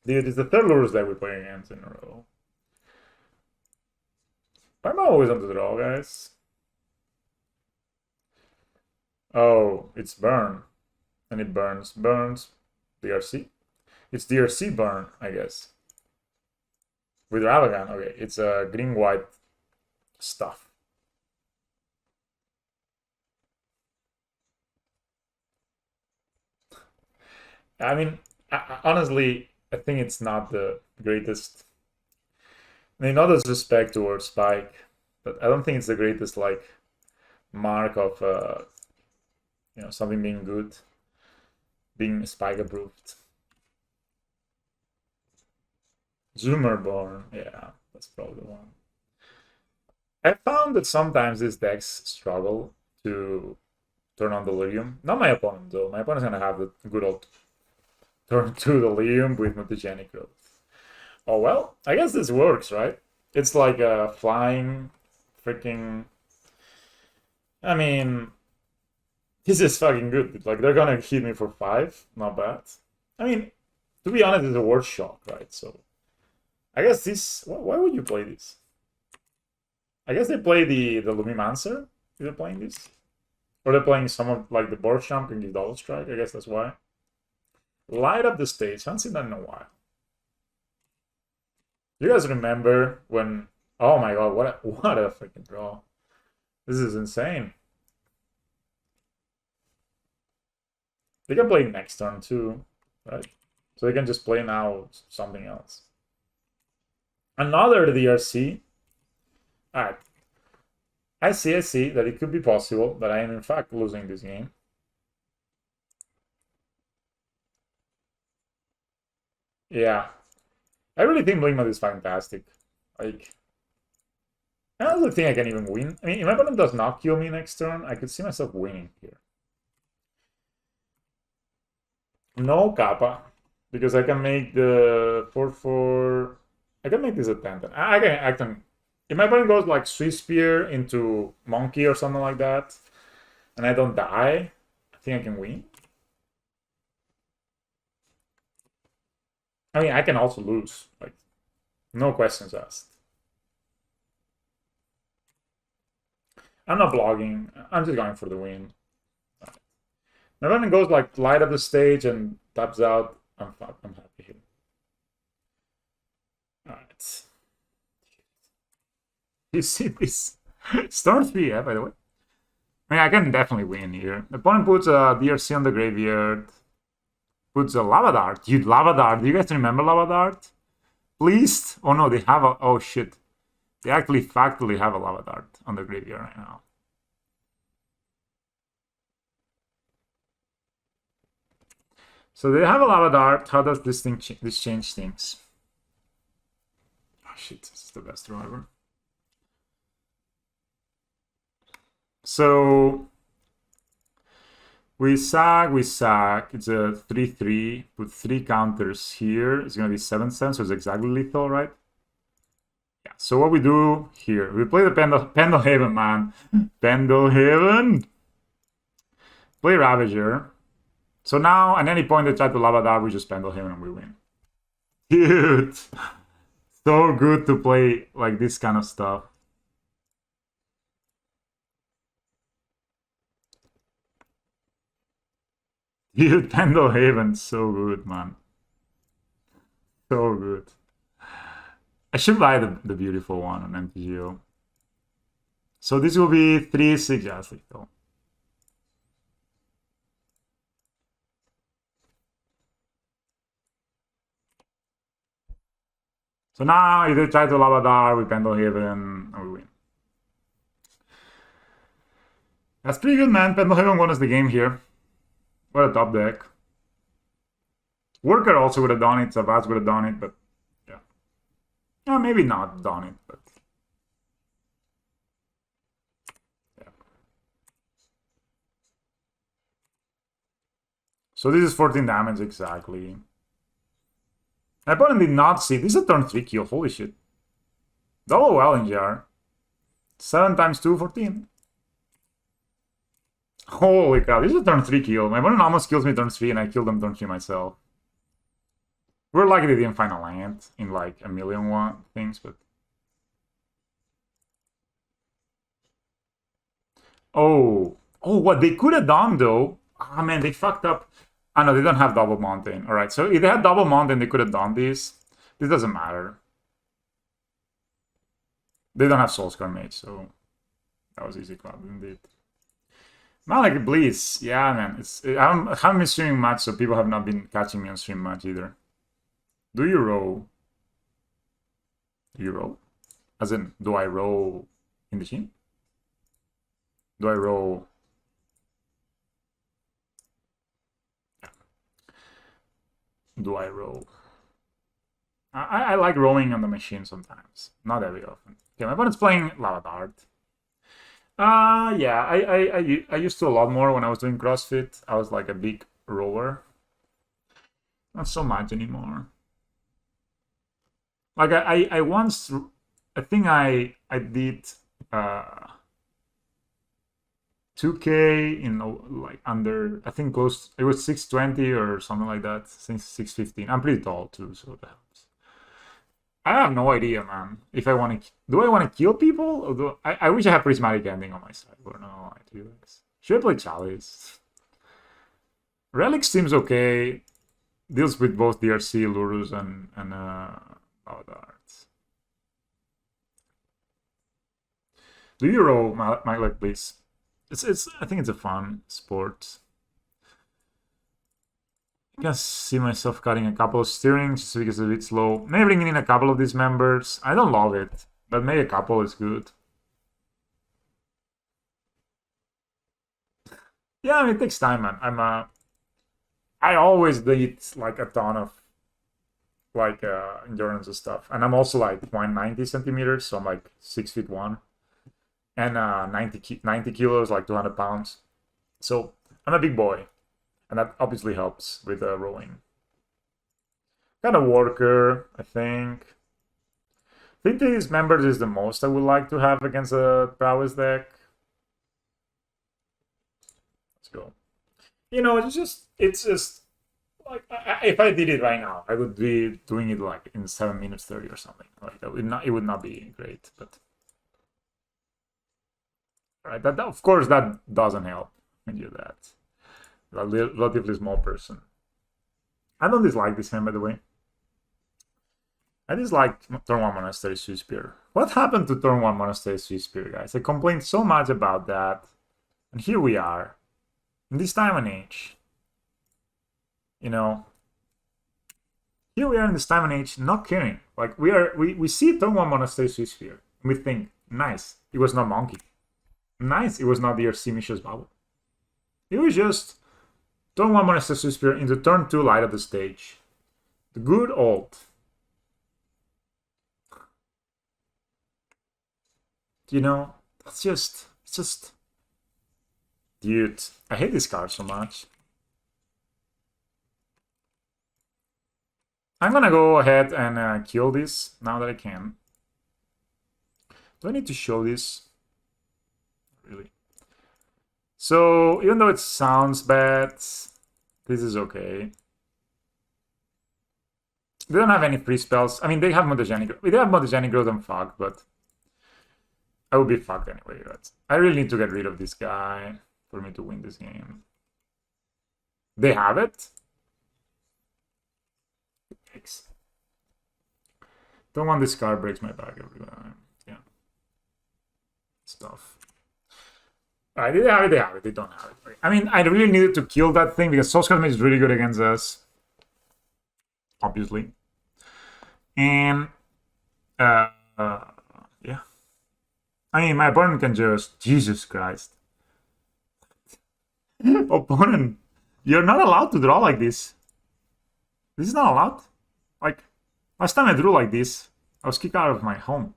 Dude, it's the third lurrus that we play against in a row. I'm always on the draw, guys. Oh, it's burn. And it burns. Burns. DRC? It's DRC burn, I guess. With Ravagan, okay. It's a green-white stuff. I mean, honestly, I think it's not the greatest. I mean, no disrespect towards Spike, but I don't think it's the greatest like mark of you know, something being good, being Spike approved. Zoomerborn, yeah, that's probably the one. I found that sometimes these decks struggle to turn on Delirium. Not my opponent, though. My opponent's gonna have the good old turn 2 Delirium with Mutagenic growth. Oh well, I guess this works, right? It's like a flying freaking. I mean, this is fucking good. Like they're gonna hit me for 5, not bad. I mean, to be honest, it's a word shock, right? So I guess this. Why would you play this? I guess they play the Lumimancer if they're playing this. Or they're playing someone like the Borchamp can give double strike. I guess that's why. Light up the stage. I haven't seen that in a while. You guys remember when? Oh my god! What a freaking draw! This is insane. They can play next turn too, right? So they can just play now something else. Another DRC. Alright. I see that it could be possible that I am in fact losing this game. Yeah. I really think Blinkman is fantastic. Like, I don't really think I can even win. I mean, if my opponent does not kill me next turn, I could see myself winning here. No Kappa, because I can make the 4/4. I can make this a 10. I can. If my opponent goes like Swiss Spear into Monkey or something like that, and I don't die, I think I can win. I mean, I can also lose. Like, no questions asked. I'm not blogging. I'm just going for the win. My opponent goes like light up the stage and taps out. I'm happy here. Alright. You see this? Storm 3, yeah, by the way. I mean, I can definitely win here. The opponent puts a DRC on the graveyard. Puts a Lava Dart. Dude, Lava Dart. Do you guys remember Lava Dart? Please? Oh no, they have a... Oh shit. They actually factually have a Lava Dart on the graveyard right now. So they have a lava dart. How does this thing this change things? Oh shit, this is the best draw ever. So we sack. It's a 3-3. Put 3 counters here. It's gonna be 7-7, so it's exactly lethal, right? Yeah. So what we do here, we play the Pendelhaven, man. Pendelhaven. Play Ravager. So now, at any point they try to lava dart, we just Pendelhaven and we win. Dude, so good to play like this kind of stuff. Dude, Pendelhaven, so good, man. So good. I should buy the beautiful one on MTGO. So this will be 3-6, yeah, it's lethal. So now, if they try to lava dart, we Pendelhaven, and we win. That's pretty good, man. Pendelhaven won us the game here. What a top deck. Worker also would have done it, Savaz would have done it, but yeah. Maybe not done it, but yeah. So this is 14 damage exactly. My opponent did not see. This is a turn 3 kill, holy shit. Double Wellinger. 7 times 2, 14. Holy cow, this is a turn 3 kill. My opponent almost kills me turn 3 and I killed them turn 3 myself. We're lucky they didn't find a land in like a million one things, but... Oh, what they could have done though... Ah, man, they fucked up. Ah, no, they don't have double mountain. Alright, so if they had double mountain, they could have done this. This doesn't matter. They don't have Soulscar Mage, so... That was easy club, indeed. Malik Bliss, yeah, man. I haven't been streaming much, so people have not been catching me on stream much either. Do you roll? Do you roll? As in, do I roll in the team? Do I roll? Yeah. Do I roll? I like rolling on the machine sometimes. Not every often. Okay, my opponent's playing Lava Dart. Yeah, I used to a lot more when I was doing CrossFit. I was like a big roller. Not so much anymore. Like I once, I think I did 2K in like under, I think close, it was 620 or something like that, since 615. I'm pretty tall too, so that helps. I have no idea, man. If I want to, do I want to kill people? Or do I wish I had Prismatic Ending on my side. I don't know why to do this. Should I play Chalice? Relic seems okay. Deals with both DRC, lurrus, and Darts. Do you roll, Mike, please? I think it's a fun sport. I can see myself cutting a couple of steerings just because it's a bit slow. Maybe bringing in a couple of these members. I don't love it, but maybe a couple is good. Yeah, I mean, it takes time, man. I always did like a ton of like endurance and stuff, and I'm also like 190 centimeters, so I'm like 6'1", and 90 kilos, like 200 pounds. So I'm a big boy. And that obviously helps with rowing. Kind of worker, I think. I think these members is the most I would like to have against a prowess deck. Let's go. You know, it's just like if I did it right now, I would be doing it like in 7 minutes 30 or something. Like it would not be great, but right. That of course that doesn't help when you do that. A relatively small person. I don't dislike this hand, by the way. I dislike turn 1 Monastery Swiss Spear. What happened to turn 1 Monastery Swiss Spear, guys? I complained so much about that. And here we are. In this time and age. You know. Here we are in this time and age, not caring. Like, we see turn 1 Monastery Swiss Spear. And we think, nice, it was not Monkey. Nice, it was not the DRC Mishra's Bubble. It was just Turn 1 Monster Superior into turn 2 light of the stage. The good old. You know, it's just... Dude, I hate this card so much. I'm gonna go ahead and kill this now that I can. Do I need to show this? Really? So, even though it sounds bad, this is okay. They don't have any free spells. I mean, they have mutagenic growth. They have mutagenic growth and fuck, but I would be fucked anyway. But I really need to get rid of this guy for me to win this game. They have it. Thanks. Don't want this card breaks my back every time. Yeah. Stuff. Alright, they have it, they have it. They don't have it. I mean, I really needed to kill that thing because Soul Scout Mage is really good against us. Obviously. And yeah. I mean, my opponent can just... Jesus Christ. Opponent, you're not allowed to draw like this. This is not allowed. Like, last time I drew like this, I was kicked out of my home.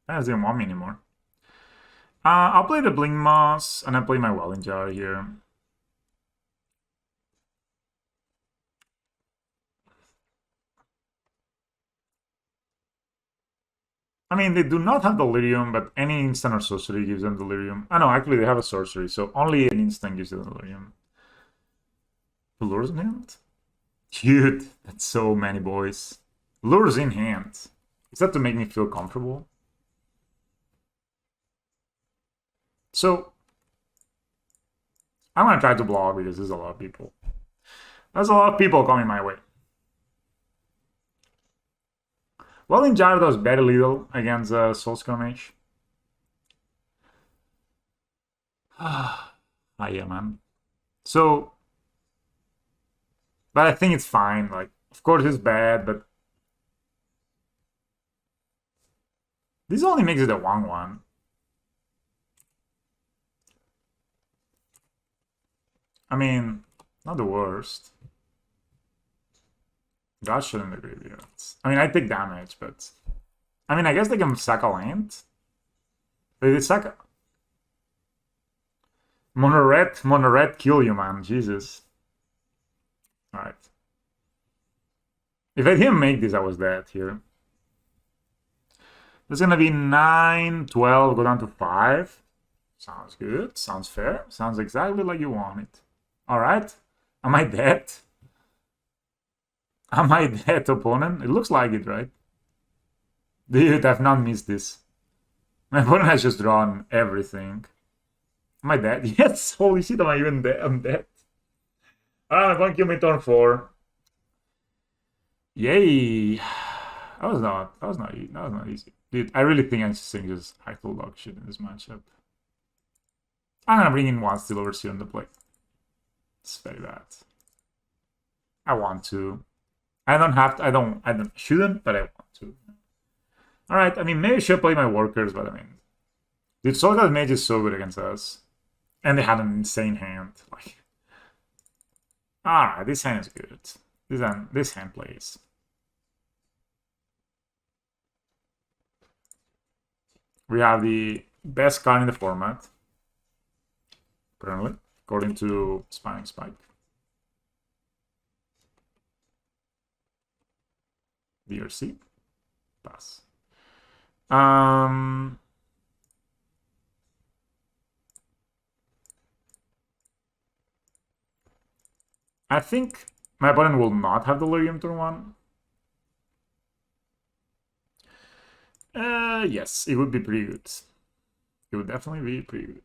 Parents didn't want me anymore. I'll play the Bling Moss, and I play my Welling Jar here. I mean, they do not have Delirium, but any instant or sorcery gives them Delirium. Oh no, actually they have a sorcery, so only an instant gives them Delirium. Lures in hand? Dude, that's so many boys. Lures in hand. Is that to make me feel comfortable? So, I'm gonna try to block because there's a lot of people. There's a lot of people coming my way. Welling Jar does very little against Soul Scout Mage. Yeah, man. So, but I think it's fine. Like, of course it's bad, but this only makes it a 1/1. I mean, not the worst. Gosh, in the graveyards. I mean, I take damage, but... I mean, I guess they can sack a land. They sack a... Mono-red kill you, man. Jesus. Alright. If I didn't make this, I was dead here. There's gonna be 9, 12, go down to 5. Sounds good. Sounds fair. Sounds exactly like you want it. Alright. Am I dead? Am I dead, opponent? It looks like it, right? Dude, I've not missed this. My opponent has just drawn everything. Am I dead? Yes! Holy shit, am I even dead? I'm dead. Ah, my opponent killed me turn 4. Yay! That was not easy. Dude, I really think I'm just actual dog shit in this matchup. I'm gonna bring in one Steel Overseer on the play. It's very bad. I want to. I don't have to, I shouldn't, but I want to. Alright, I mean, maybe I should play my workers, but I mean... Dude, Soul Scout Mage is so good against us. And they had an insane hand. Like... Alright, this hand is good. This hand plays. We have the best card in the format. Apparently, according to Spanning Spike. DRC. Pass. I think my opponent will not have Delirium turn 1. Yes, it would be pretty good. It would definitely be pretty good.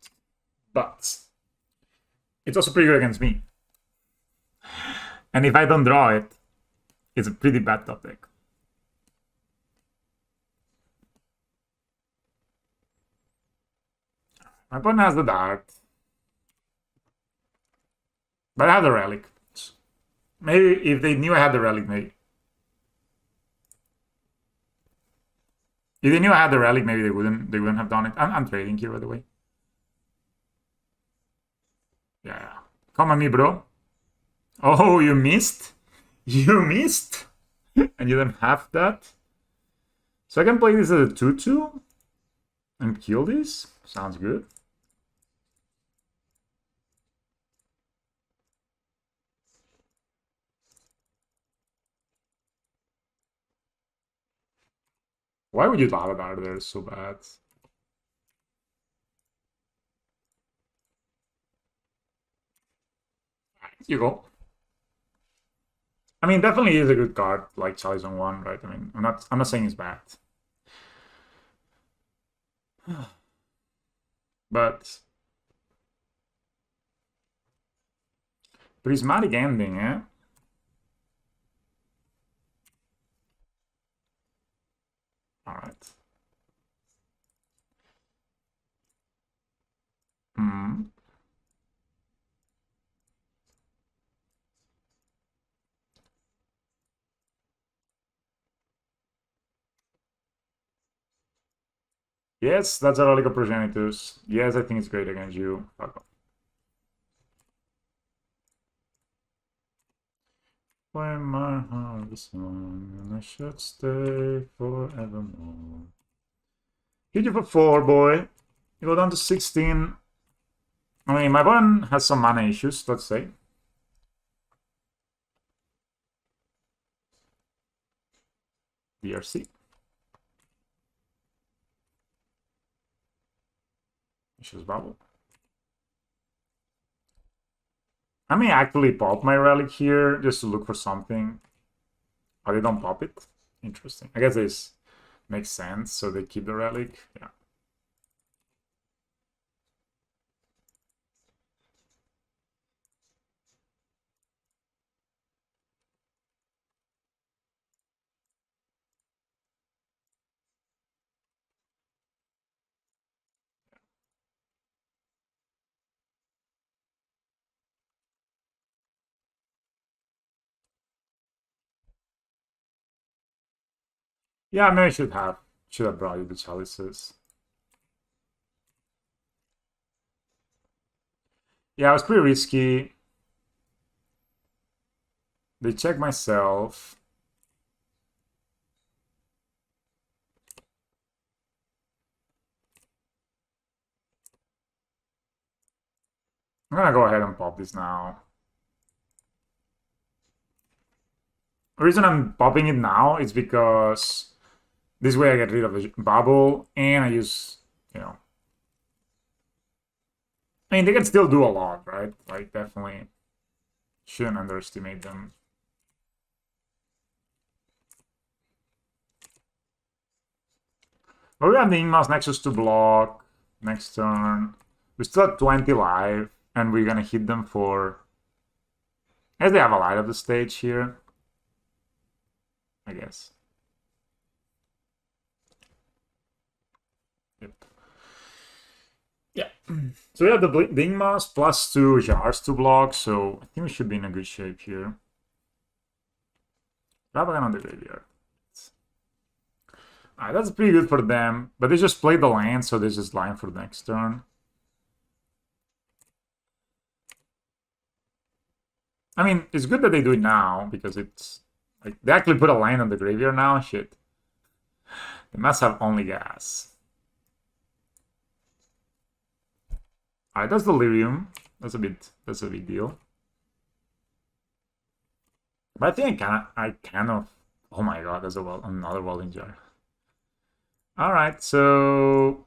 But it's also pretty good against me. And if I don't draw it, it's a pretty bad top deck. My opponent has the Dart. But I have the Relic. Maybe if they knew I had the Relic, maybe. If they knew I had the Relic, maybe they wouldn't have done it. I'm trading here, by the way. Yeah. Come on me, bro. Oh, you missed? You missed? And you don't have that? So I can play this as a 2-2 and kill this? Sounds good. Why would you lava bar there so bad? You go. I mean, definitely is a good card, like Chalice on 1, right? I mean, I'm not saying it's bad. But prismatic ending, eh? Alright. Hmm. Yes, that's a relic of progenitus. Yes, I think it's great against you. Fuck off. When my heart is on, I should stay forevermore. Hit you for 4, boy. You go down to 16. I mean, my opponent has some mana issues, let's say. DRC. Issues bubble. I may actually pop my relic here just to look for something. Oh, they don't pop it? Interesting. I guess this makes sense, so they keep the relic. Yeah. Yeah, maybe I should have brought you the chalices. Yeah, it was pretty risky. They check myself. I'm gonna go ahead and pop this now. The reason I'm popping it now is because this way I get rid of the bubble and I use, I mean, they can still do a lot, right? Like, definitely shouldn't underestimate them. But we have the Ingmas Nexus to block next turn. We still have 20 live, and we're gonna hit them for... As they have a light of the stage here, I guess. Yep. Yeah. So we have the Ingmas plus 2 jars to block, so I think we should be in a good shape here. Rabagan on the graveyard. Alright, that's pretty good for them, but they just played the land, so they just line for the next turn. I mean, it's good that they do it now, because it's... like, they actually put a line on the graveyard now? Shit. They must have only gas. Alright, that's delirium. That's a big deal. But I think I kind of... Oh my god, there's another welding jar. Alright, so...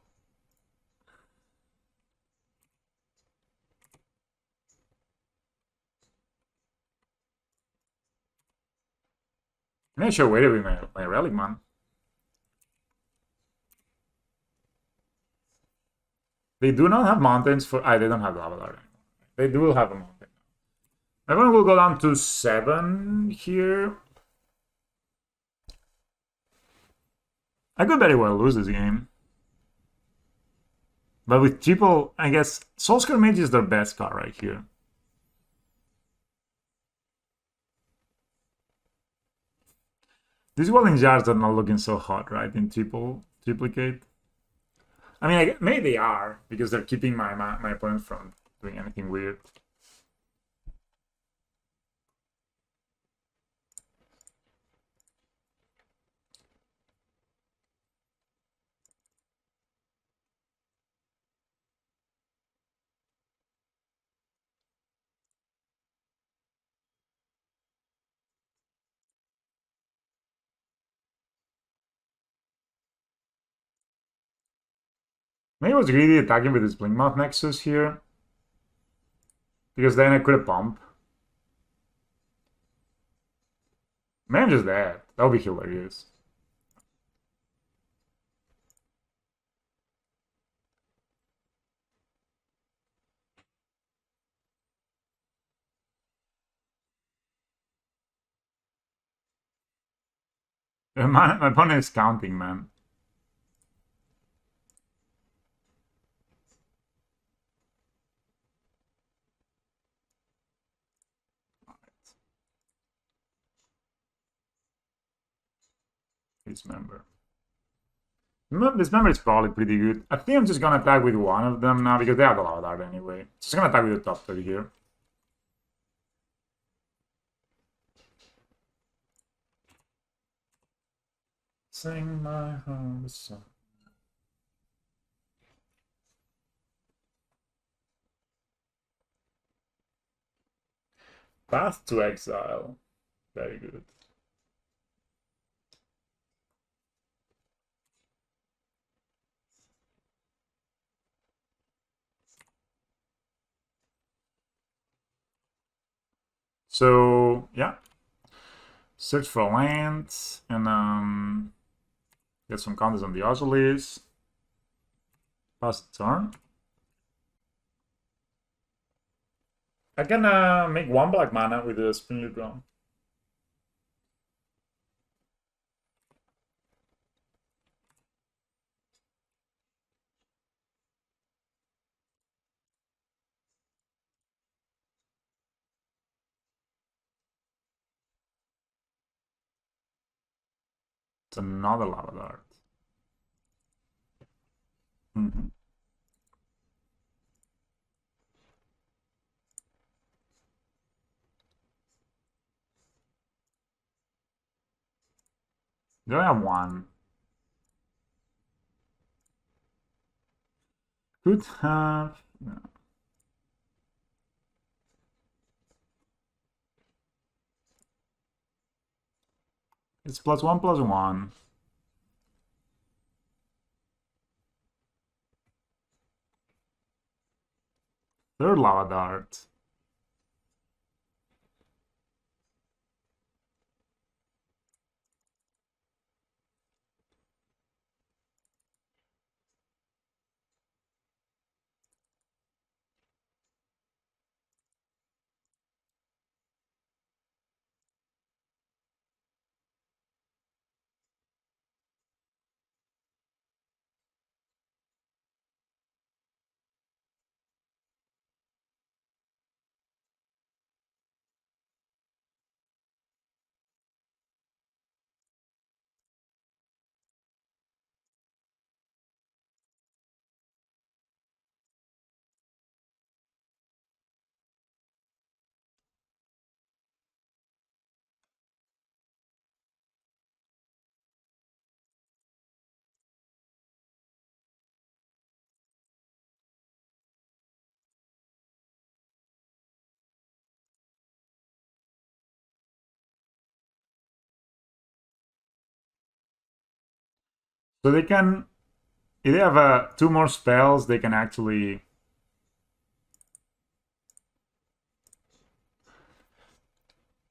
I'm not sure where to be my relic, man. They do not have mountains for... they don't have lava anymore. They do have a mountain. Everyone will go down to 7 here. I could very well lose this game. But with triple, I guess Soulscar Mage is their best card right here. These welding jars are not looking so hot, right? In triplicate. I mean, maybe they are, because they're keeping my opponent from doing anything weird. Maybe I was greedy attacking with his Blinkmouth Nexus here. Because then I could have pump. Man, just that. That would be hilarious. My opponent is counting, man. This member. This member is probably pretty good. I think I'm just gonna attack with one of them now because they have the Lava Dart anyway. Just gonna attack with the top 30 here. Sing my home song. Path to Exile. Very good. So, yeah. Search for land and get some counters on the Ozulis. Pass the turn. I can make one black mana with the Spring Drum. It's another Lava Dart. Do I have one? Could have. No. It's +1/+1. Third Lava Dart. So they can, if they have two more spells, they can actually.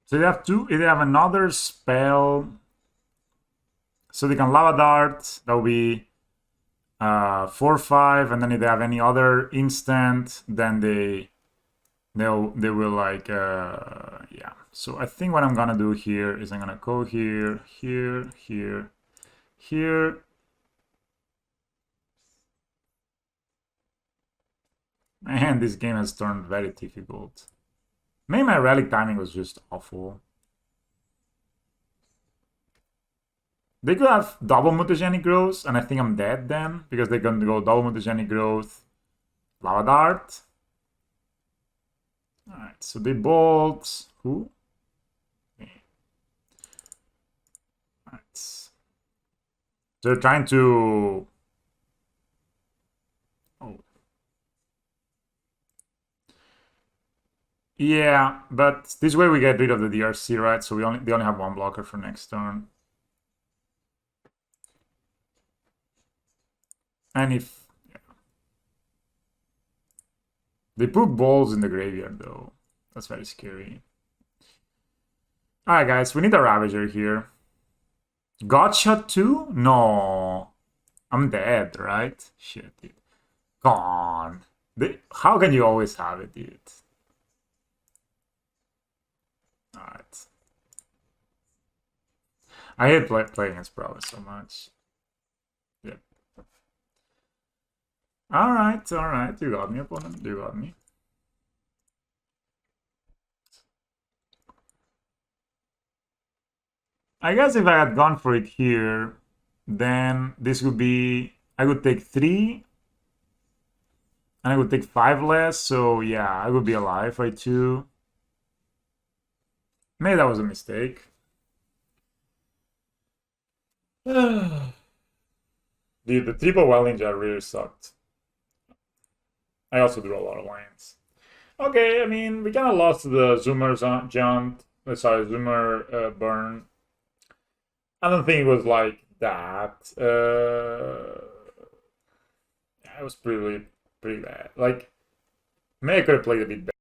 So they have two. If they have another spell, so they can Lava Dart. That will be 4/5, and then if they have any other instant, then they will like yeah. So I think what I'm gonna do here is I'm gonna go here, here, here, here. Man, this game has turned very difficult. Maybe my relic timing was just awful. They could have double mutagenic growth, and I think I'm dead then, because they're going to go double mutagenic growth, Lava Dart. Alright, so they bolt. Who? Alright. So they're trying to. Oh. Yeah, but this way we get rid of the DRC, right? So they only have one blocker for next turn. And if. Yeah. They put balls in the graveyard, though. That's very scary. Alright, guys, we need a Ravager here. God shot 2? No. I'm dead, right? Shit, dude. Gone. How can you always have it, dude? Alright. I hate playing against Prowess so much. Yep. Alright, alright. You got me, opponent. You got me. I guess if I had gone for it here, then this would be... I would take 3. And I would take 5 less, so yeah, I would be alive, right, 2. Maybe that was a mistake. Dude, the triple wild ninja really sucked. I also drew a lot of lines. Okay, I mean, we kind of lost the Zoomer jump. Sorry, Zoomer burn. I don't think it was like that. It was pretty bad. Like, maybe I could have played a bit better.